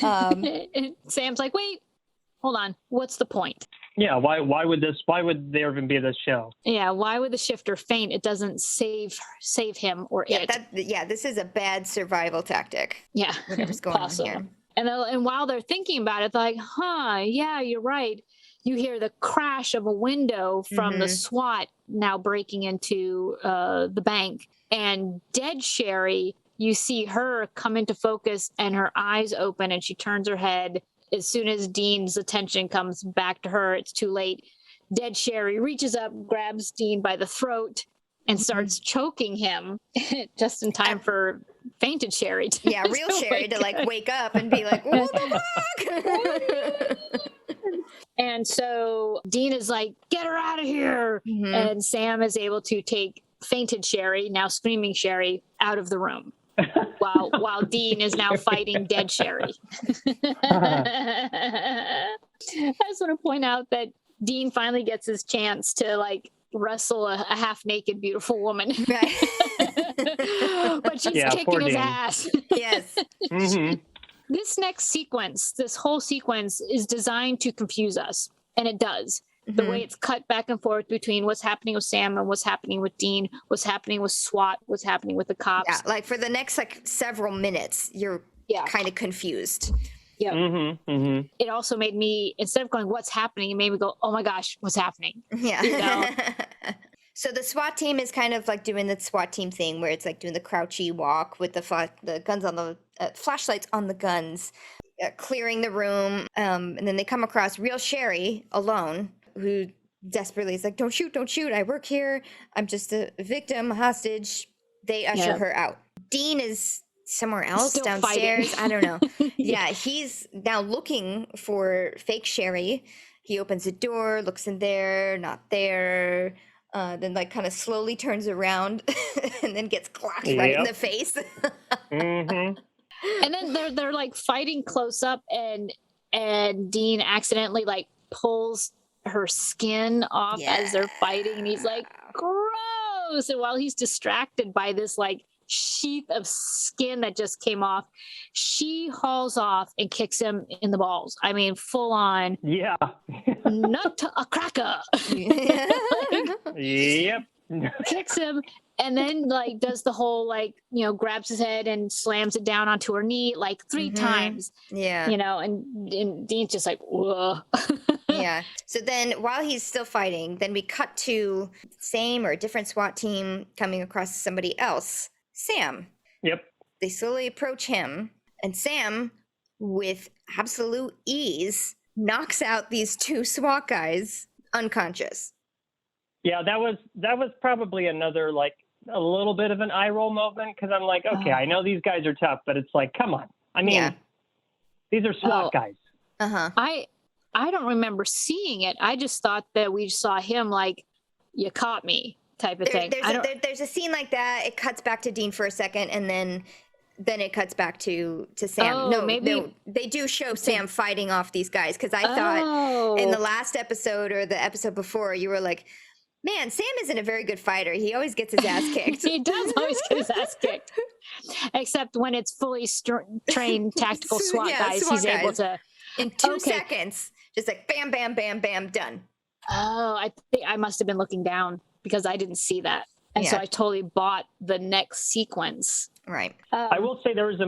And Sam's like, wait, hold on. What's the point? Yeah. Why would there even be this show? Yeah, why would the shifter faint? It doesn't save him or it. This is a bad survival tactic. Yeah, Whatever's going on possible. here. And while they're thinking about it, they're like, yeah, you're right. You hear the crash of a window from the SWAT now breaking into the bank. And dead Sherry, you see her come into focus and her eyes open and she turns her head. As soon as Dean's attention comes back to her, it's too late. Dead Sherry reaches up, grabs Dean by the throat, and starts choking him just in time for fainted Sherry. Real Sherry to like wake up and be like, what the fuck? And so Dean is like, get her out of here. And Sam is able to take fainted Sherry, now screaming Sherry, out of the room. While Dean is now fighting dead Sherry. I just want to point out that Dean finally gets his chance to like wrestle a half-naked beautiful woman. Right. But she's kicking his ass. Yes. This next sequence, this whole sequence is designed to confuse us, and it does. The way it's cut back and forth between what's happening with Sam and what's happening with Dean, what's happening with SWAT, what's happening with the cops. Yeah, like for the next like several minutes, you're kind of confused. Yeah. It also made me, instead of going, what's happening, it made me go, oh my gosh, what's happening? Yeah. You know? So the SWAT team is kind of like doing the SWAT team thing where it's like doing the crouchy walk with the guns on the flashlights on the guns, clearing the room. And then they come across real Sherry alone, who desperately is like, don't shoot, I work here, I'm just a victim, a hostage. They usher her out. Dean is somewhere else Still downstairs. fighting. I don't know. Yeah, he's now looking for fake Sherry. He opens the door, looks in there, not there, then like kind of slowly turns around and then gets clocked right in the face. And then they're like fighting close up, and Dean accidentally like pulls her skin off as they're fighting, and he's like, gross. And while he's distracted by this like sheath of skin that just came off, she hauls off and kicks him in the balls. I mean, full on. Yeah. Nut a cracker. Yep. Kicks him, and then like does the whole like, you know, grabs his head and slams it down onto her knee like 3 times. Yeah. You know, and Dean's just like, whoa. Yeah. So then while he's still fighting, then we cut to same or a different SWAT team coming across somebody else, Sam. Yep. They slowly approach him, and Sam, with absolute ease, knocks out these 2 SWAT guys unconscious. Yeah, that was probably another like a little bit of an eye roll moment, because I'm like, okay, I know these guys are tough, but it's like, come on. I mean, these are SWAT guys. I don't remember seeing it. I just thought that we saw him like, you caught me type of thing. There's a scene like that. It cuts back to Dean for a second, and then it cuts back to Sam. Oh, no, maybe they do show Sam fighting off these guys, because I thought in the last episode or the episode before, you were like, man, Sam isn't a very good fighter. He always gets his ass kicked. He does always get his ass kicked. Except when it's fully trained tactical SWAT guys, he's able to... In 2 seconds, just like bam, bam, bam, bam, done. Oh, I think I must have been looking down because I didn't see that. And so I totally bought the next sequence. Right. I will say there was a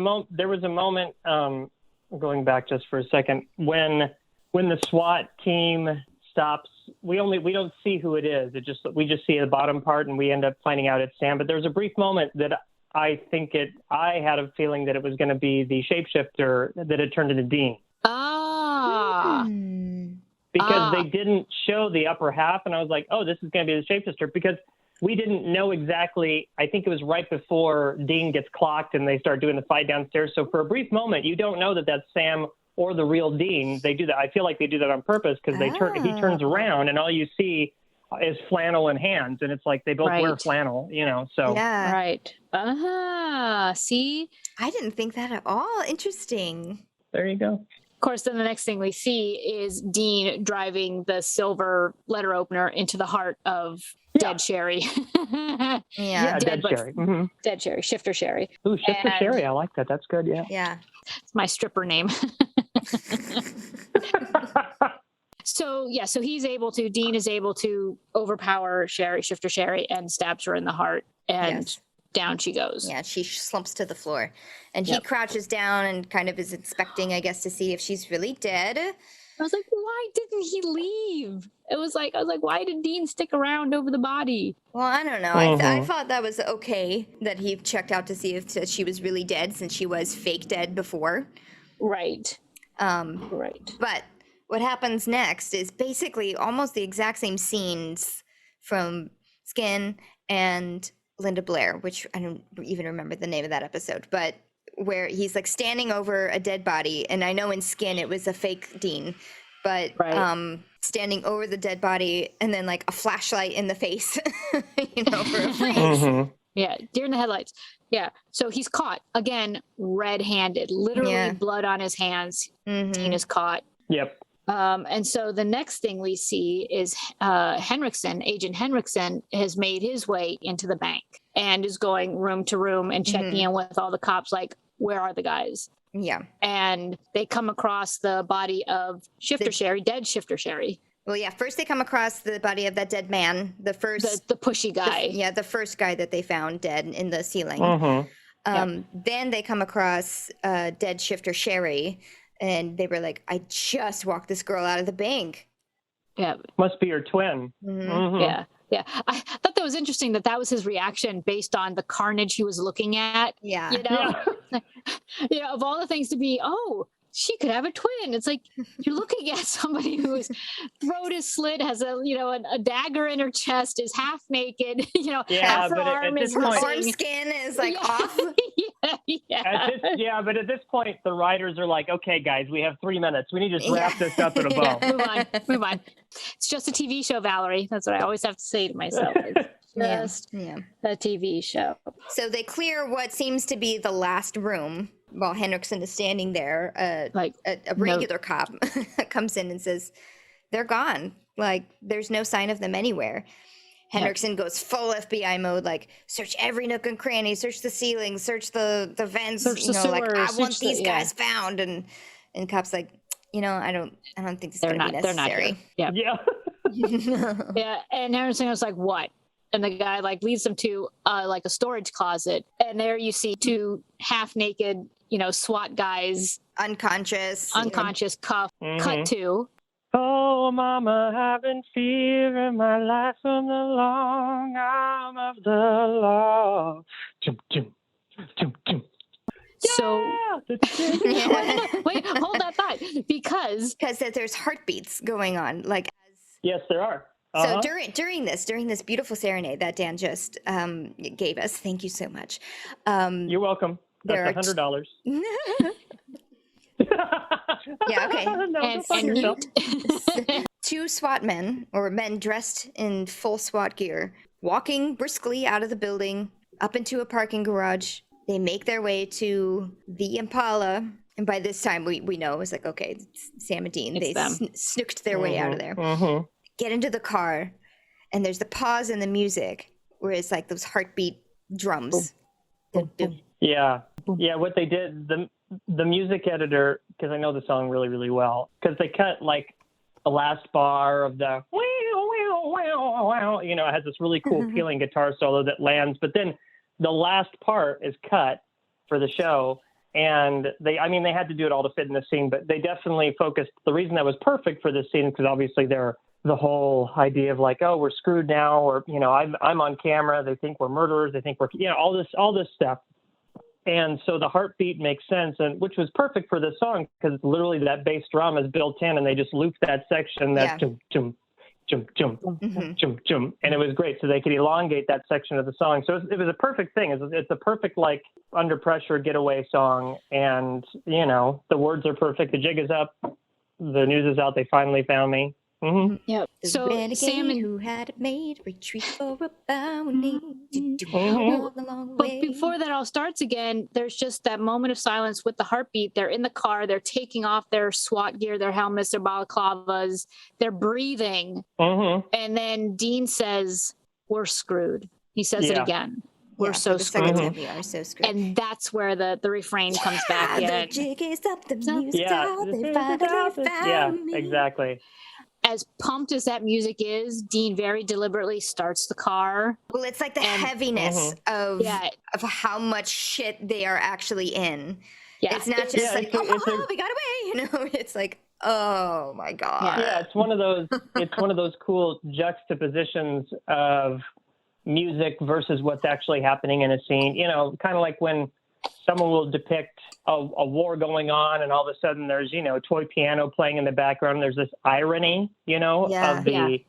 moment, going back just for a second, when the SWAT team stops. We don't see who it is. We just see the bottom part, and we end up finding out it's Sam. But there was a brief moment that I had a feeling that it was going to be the shapeshifter that had turned into Dean. Because they didn't show the upper half, and I was like, oh, this is going to be the shapeshifter, because we didn't know exactly. I think it was right before Dean gets clocked and they start doing the fight downstairs. So for a brief moment, you don't know that that's Sam or the real Dean. They do that. I feel like they do that on purpose, because he turns around, and all you see is flannel and hands, and it's like they both wear Right. flannel, so Yeah. Right. See? I didn't think that at all. Interesting. there you go. Of course, then the next thing we see is Dean driving the silver letter opener into the heart of dead Sherry. Yeah. Dead but- Sherry. Mm-hmm. Dead Sherry, Shifter Sherry. Ooh, Shifter And- Sherry, I like that. That's good, yeah. Yeah. It's my stripper name. So Dean is able to overpower Shifter Sherry, and stabs her in the heart, and Yes. down she goes. Yeah, she slumps to the floor. And he Yep. crouches down and kind of is inspecting, I guess, to see if she's really dead. I was like, why didn't he leave? I was like, why did Dean stick around over the body? Well, I don't know. I thought that was okay that he checked out to see if she was really dead, since she was fake dead before. Right. Right. But what happens next is basically almost the exact same scenes from Skin and Linda Blair, which I don't even remember the name of that episode, but where he's like standing over a dead body. And I know in Skin it was a fake Dean, but standing over the dead body and then like a flashlight in the face, for a freeze. Mm-hmm. Yeah, deer in the headlights. Yeah. So he's caught again, red-handed, literally blood on his hands. Mhm. Dean is caught. Yep. And so the next thing we see is Agent Henriksen has made his way into the bank and is going room to room and checking in with all the cops, like, where are the guys? Yeah. And they come across the body of dead Shifter Sherry. Well, yeah, first they come across the body of that dead man, the first... The pushy guy. the first guy that they found dead in the ceiling. Mm-hmm. Then they come across dead Shifter Sherry, and they were like, I just walked this girl out of the bank. Yeah. Must be her twin. Mm-hmm. Mm-hmm. Yeah. Yeah. I thought that was interesting that was his reaction based on the carnage he was looking at. Yeah. Of all the things to be, she could have a twin. It's like you're looking at somebody whose throat is slit, has a dagger in her chest, is half naked, half her but at arm this is point- Her arm missing. skin is like off. But at this point, the writers are like, okay, guys, we have 3 minutes. We need to just wrap this up in a bow. Move on. It's just a TV show, Valerie. That's what I always have to say to myself. It's just a TV show. So they clear what seems to be the last room while Henriksen is standing there. A regular cop comes in and says, they're gone. Like, there's no sign of them anywhere. Henriksen goes full FBI mode, like, search every nook and cranny, search the ceiling, search the vents, Search the like, I sewers, want search these guys found. And cop's like, I don't think this is going to be necessary. They're not here. Yeah. Yeah. And Henriksen was like, what? And the guy leads them to a storage closet. And there you see two half naked, SWAT guys, unconscious, cuffed, cut to. Oh, mama, I've been fearing my life from the long arm of the law. Chum, chum, chum, chum. So, Yeah. wait, hold that thought. Because there's heartbeats going on. Like, Yes, there are. Uh-huh. so during this beautiful serenade that Dan just gave us, thank you so much. You're welcome. there That's $100. Yeah, okay. No, and, go fuck and yourself. Two SWAT men, or men dressed in full SWAT gear, walking briskly out of the building, up into a parking garage. They make their way to the Impala. And by this time, we know it's like, okay, it's Sam and Dean. It's They them. snooked their way out of there. Mm-hmm. Get into the car, and there's the pause in the music where it's like those heartbeat drums. Dun, dun. Yeah. Yeah, what they did, the music editor, because I know the song really, really well, because they cut like the last bar of the it has this really cool peeling guitar solo that lands, but then the last part is cut for the show, and they had to do it all to fit in the scene, but they definitely focused. The reason that was perfect for this scene, because obviously they're the whole idea of like, oh, we're screwed now, or I'm on camera, they think we're murderers, they think we're all this stuff. And so the heartbeat makes sense, and which was perfect for this song, because literally that bass drum is built in, and they just looped that section, that chum chum chum chum chum chum, and it was great. So they could elongate that section of the song. So it was a perfect thing. It's a perfect like under pressure getaway song, and the words are perfect. The jig is up, the news is out. They finally found me. Yep. The So renegade Sam and who had it made retreat for a bounty to do Mhm. all the long but way. before that all starts again, there's just that moment of silence with the heartbeat. They're in the car, they're taking off their SWAT gear, their helmets, their balaclavas, they're breathing. And then Dean says, "We're screwed." He says it again. We're so for the second screwed. time we are so screwed. And that's where the refrain comes back in. The jig is up, the music's Yeah. out, they finally found me. Exactly. As pumped as that music is, Dean very deliberately starts the car. Well, it's like the And- heaviness of Yeah. how much shit they are actually in. Yeah. It's not just like, it's a- we got away, you know. It's like, oh my god. Yeah, it's one of those cool juxtapositions of music versus what's actually happening in a scene. You know, kind of like when someone will depict a war going on and all of a sudden there's, you know, a toy piano playing in the background. There's this irony, you know, of the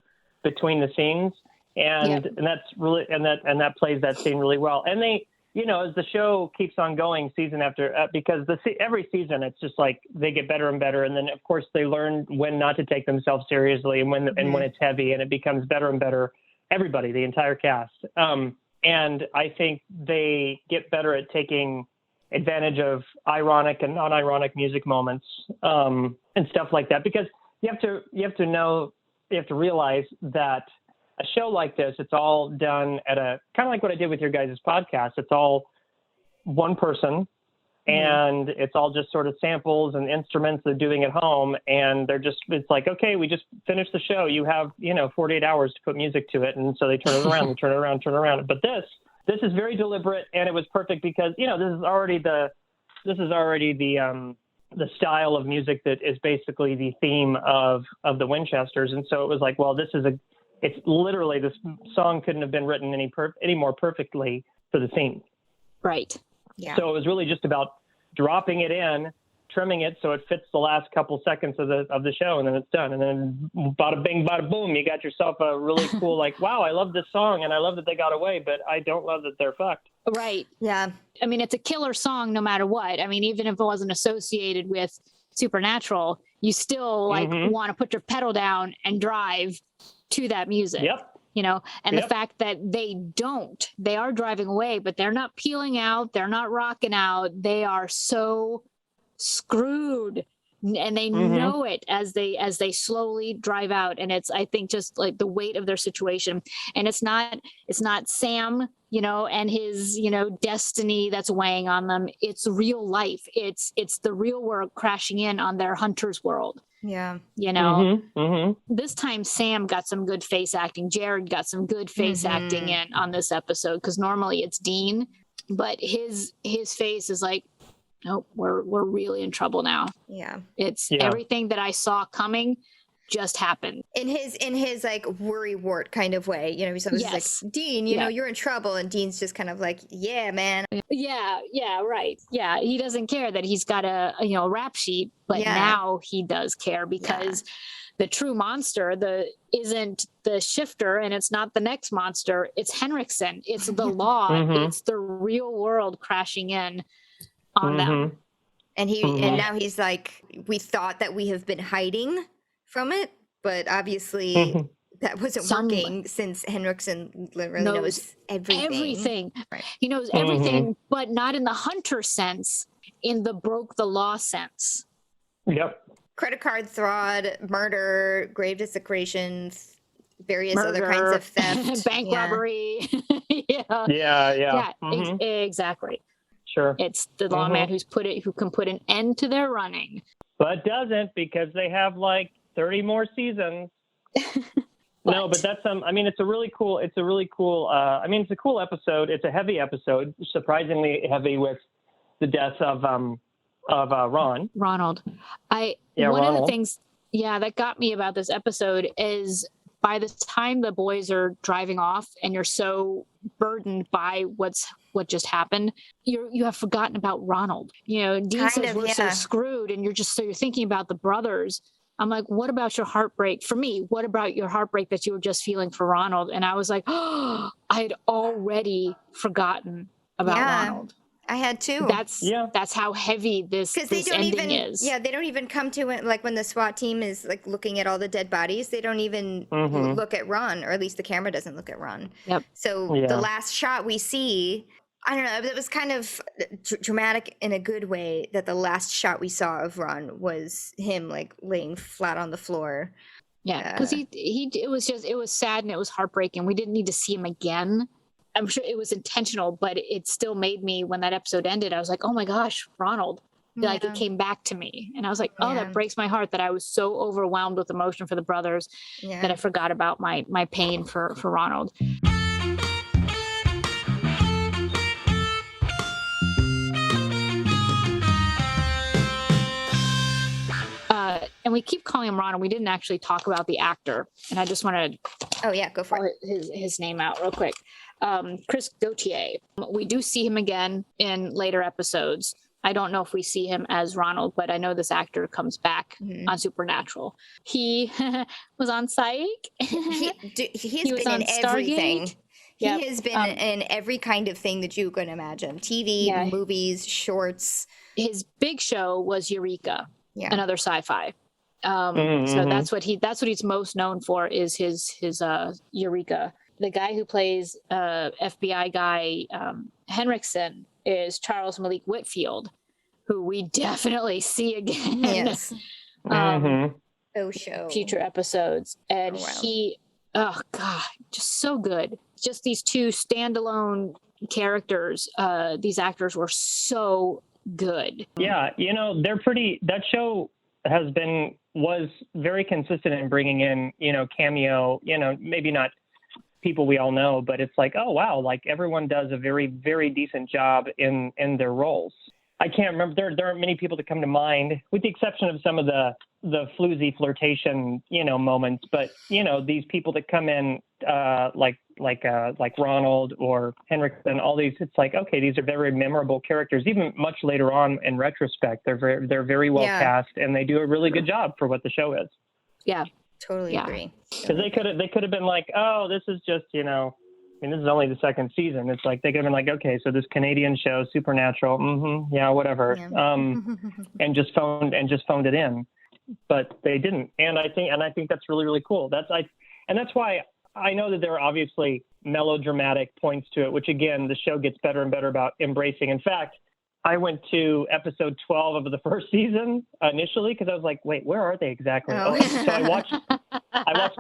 between the scenes. And that's really, and that plays that scene really well. And they, you know, as the show keeps on going season after, because every season it's just like they get better and better. And then of course they learn when not to take themselves seriously and when it's heavy, and it becomes better and better. Everybody, the entire cast. And I think they get better at taking advantage of ironic and non-ironic music moments and stuff like that, because you have to realize that a show like this, it's all done at a kind of like what I did with your guys' podcast. It's all one person and it's all just sort of samples and instruments they're doing at home. And it's like, okay, we just finished the show. You have, 48 hours to put music to it. And so they turn it around, they turn it around, turn it around. But this is very deliberate, and it was perfect because, this is already the style of music that is basically the theme of the Winchesters. And so it was like, well, it's literally, this song couldn't have been written any more perfectly for the scene. Right. Yeah. So it was really just about dropping it in, trimming it so it fits the last couple seconds of the show, and then it's done. And then bada bing, bada boom, you got yourself a really cool, like, wow, I love this song and I love that they got away, but I don't love that they're fucked. Right. Yeah. I mean, it's a killer song no matter what. I mean, even if it wasn't associated with Supernatural, you still want to put your pedal down and drive to that music. Yep. And the fact that they are driving away, but they're not peeling out, they're not rocking out, they are so screwed, and they know it as they slowly drive out. And it's, I think, just like the weight of their situation. And it's not Sam, and his, destiny that's weighing on them. It's real life. It's the real world crashing in on their hunter's world. Yeah. This time Sam got some good face acting. Jared got some good face acting in on this episode, because normally it's Dean, but his face is like, nope, we're really in trouble now. Yeah. It's everything that I saw coming just happened. In his like worrywart kind of way, he's like, Dean, you're in trouble, and Dean's just kind of like, yeah, man. Yeah, right. Yeah, he doesn't care that he's got a rap sheet, but now he does care, because the true monster isn't the shifter, and it's not the next monster. It's Henriksen. It's the law. It's the real world crashing in on them. And and now he's like, we thought that we have been hiding from it, but obviously that wasn't working, since Henriksen literally knows everything. Right. He knows everything, but not in the hunter sense, in the broke the law sense. Yep. Credit card fraud, murder, grave desecration, various other kinds of theft, bank robbery. Exactly. Sure. It's the lawman who can put an end to their running. But doesn't, because they have like 30 more seasons. No, but that's it's a really cool it's a cool episode. It's a heavy episode, surprisingly heavy, with the death of Ronald. One Ronald. of the things that got me about this episode is, by the time the boys are driving off and you're so burdened by what just happened, you have forgotten about Ronald. Dean says we're so screwed, and you're thinking about the brothers. I'm like, what about your heartbreak? For me, what about your heartbreak that you were just feeling for Ronald? And I was like, I had already forgotten about Ronald. I had too. That's how heavy this ending is. Yeah, they don't even come to it like when the SWAT team is like looking at all the dead bodies. They don't even look at Ron, or at least the camera doesn't look at Ron. Yep. So the last shot we see, I don't know, it was kind of dramatic in a good way that the last shot we saw of Ron was him like laying flat on the floor. Yeah, because it was sad and it was heartbreaking. We didn't need to see him again. I'm sure it was intentional, but it still made me, when that episode ended, I was like, oh my gosh, Ronald. Like, it came back to me. And I was like, oh, that breaks my heart that I was so overwhelmed with emotion for the brothers that I forgot about my pain for Ronald. And we keep calling him Ron, and we didn't actually talk about the actor. And I just want to go for it. His name out real quick. Chris Gauthier. We do see him again in later episodes. I don't know if we see him as Ronald, but I know this actor comes back on Supernatural. He was on Psych. He has been in everything. He has been in every kind of thing that you can imagine. TV, movies, shorts. His big show was Eureka, another sci-fi. So that's what he's most known for, is his Eureka. The guy who plays FBI guy Henriksen is Charles Malik Whitfield, who we definitely see again. Yes. Future episodes. And oh God, just so good. Just these two standalone characters. These actors were so good. Yeah, that show was very consistent in bringing in, cameo, maybe not people we all know, but it's like, oh wow, like everyone does a very, very decent job in their roles. I can't remember, there aren't many people that come to mind, with the exception of some of the floozy flirtation, moments, but these people that come in like Ronald or Henriksen, all these, it's like, okay, these are very memorable characters. Even much later on in retrospect, they're very well cast, and they do a really good job for what the show is. Yeah. Totally agree. Because they could have been like, oh, this is just, this is only the second season. It's like they could have been like, okay, so this Canadian show, Supernatural, whatever, and just phoned it in, but they didn't. And I think that's really, really cool. That's why I know that there are obviously melodramatic points to it, which again, the show gets better and better about embracing. In fact, I went to episode 12 of the first season initially because I was like, wait, where are they exactly? Oh. So I watched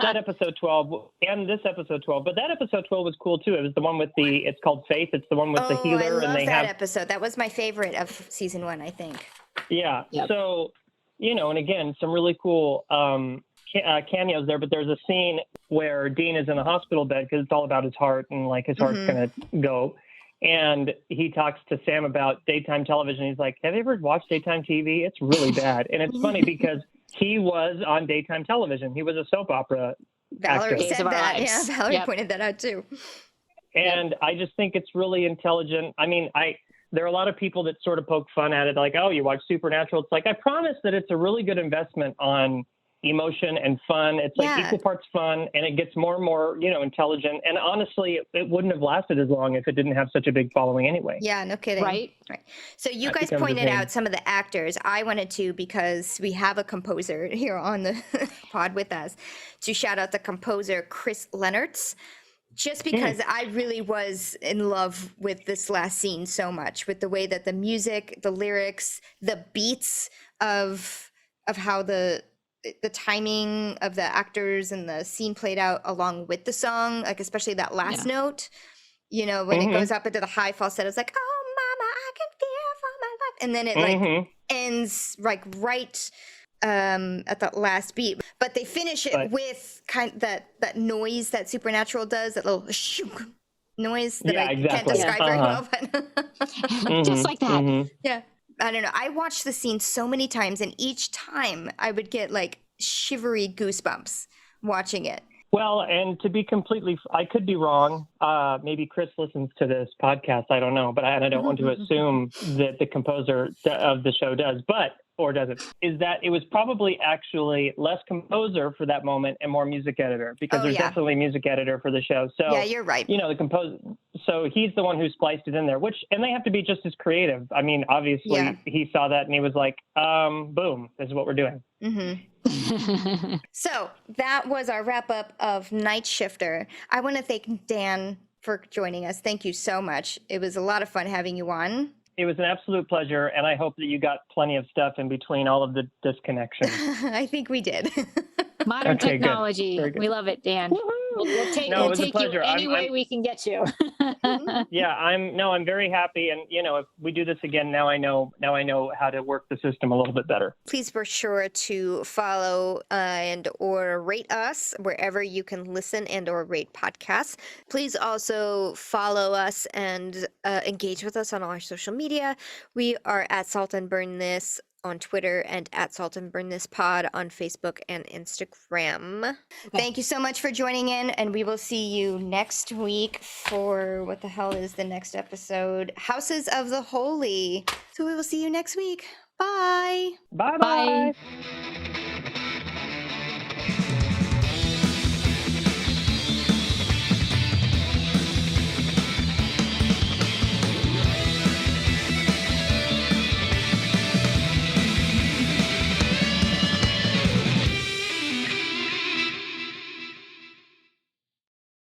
that episode 12 and this episode 12, but that episode 12 was cool too. It was the one with it's called Faith. It's the one with the healer. I love and they that episode. That was my favorite of season 1, I think. Yeah. Yep. So, and again, some really cool cameos there, but there's a scene where Dean is in a hospital bed because it's all about his heart and like his heart's going to go. And he talks to Sam about daytime television. He's like, have you ever watched daytime TV? It's really bad. And it's funny because he was on daytime television. He was a soap opera Valerie actor. said that. Yeah, Valerie pointed that out too. And I just think it's really intelligent. I mean, there are a lot of people that sort of poke fun at it, like, oh, you watch Supernatural. It's like, I promise that it's a really good investment on emotion and fun. It's like equal parts fun, and it gets more and more, intelligent. And honestly, it wouldn't have lasted as long if it didn't have such a big following anyway. Yeah, no kidding. Right. So you guys pointed out some of the actors. I wanted to, because we have a composer here on the pod with us, to shout out the composer Chris Leonards. Just because I really was in love with this last scene so much, with the way that the music, the lyrics, the beats of how the timing of the actors and the scene played out along with the song, like especially that last note, when it goes up into the high falsetto, it's like, oh mama, I can fear for my life. And then it like ends like right at that last beat. But they finish it with kind of that noise that Supernatural does, that little shook noise that I can't describe very well. But just like that. Yeah. I don't know. I watched the scene so many times, and each time I would get like shivery goosebumps watching it. Well, and to be completely, I could be wrong. Maybe Chris listens to this podcast. I don't know, but I don't want to assume that the composer of the show does, or doesn't, is that it was probably actually less composer for that moment and more music editor, because there's definitely a music editor for the show. So yeah, you're right. The composer. so he's the one who spliced it in there, and they have to be just as creative. I mean, obviously he saw that and he was like, boom, this is what we're doing. Mm-hmm. So that was our wrap up of Nightshifter. I want to thank Dan for joining us. Thank you so much. It was a lot of fun having you on. It was an absolute pleasure, and I hope that you got plenty of stuff in between all of the disconnections. I think we did. Modern Okay, technology. We love it, Dan. We'll take you any way we can get you. Yeah, I'm very happy, and if we do this again, now I know how to work the system a little bit better. Please be sure to follow and or rate us wherever you can listen and or rate podcasts. Please also follow us and engage with us on all our social media. We are at Salt and Burn This on Twitter and at Salt and Burn This Pod on Facebook and Instagram. Okay. Thank you so much for joining in, and we will see you next week for what the hell is the next episode? Houses of the Holy. So we will see you next week. Bye. Bye. Bye.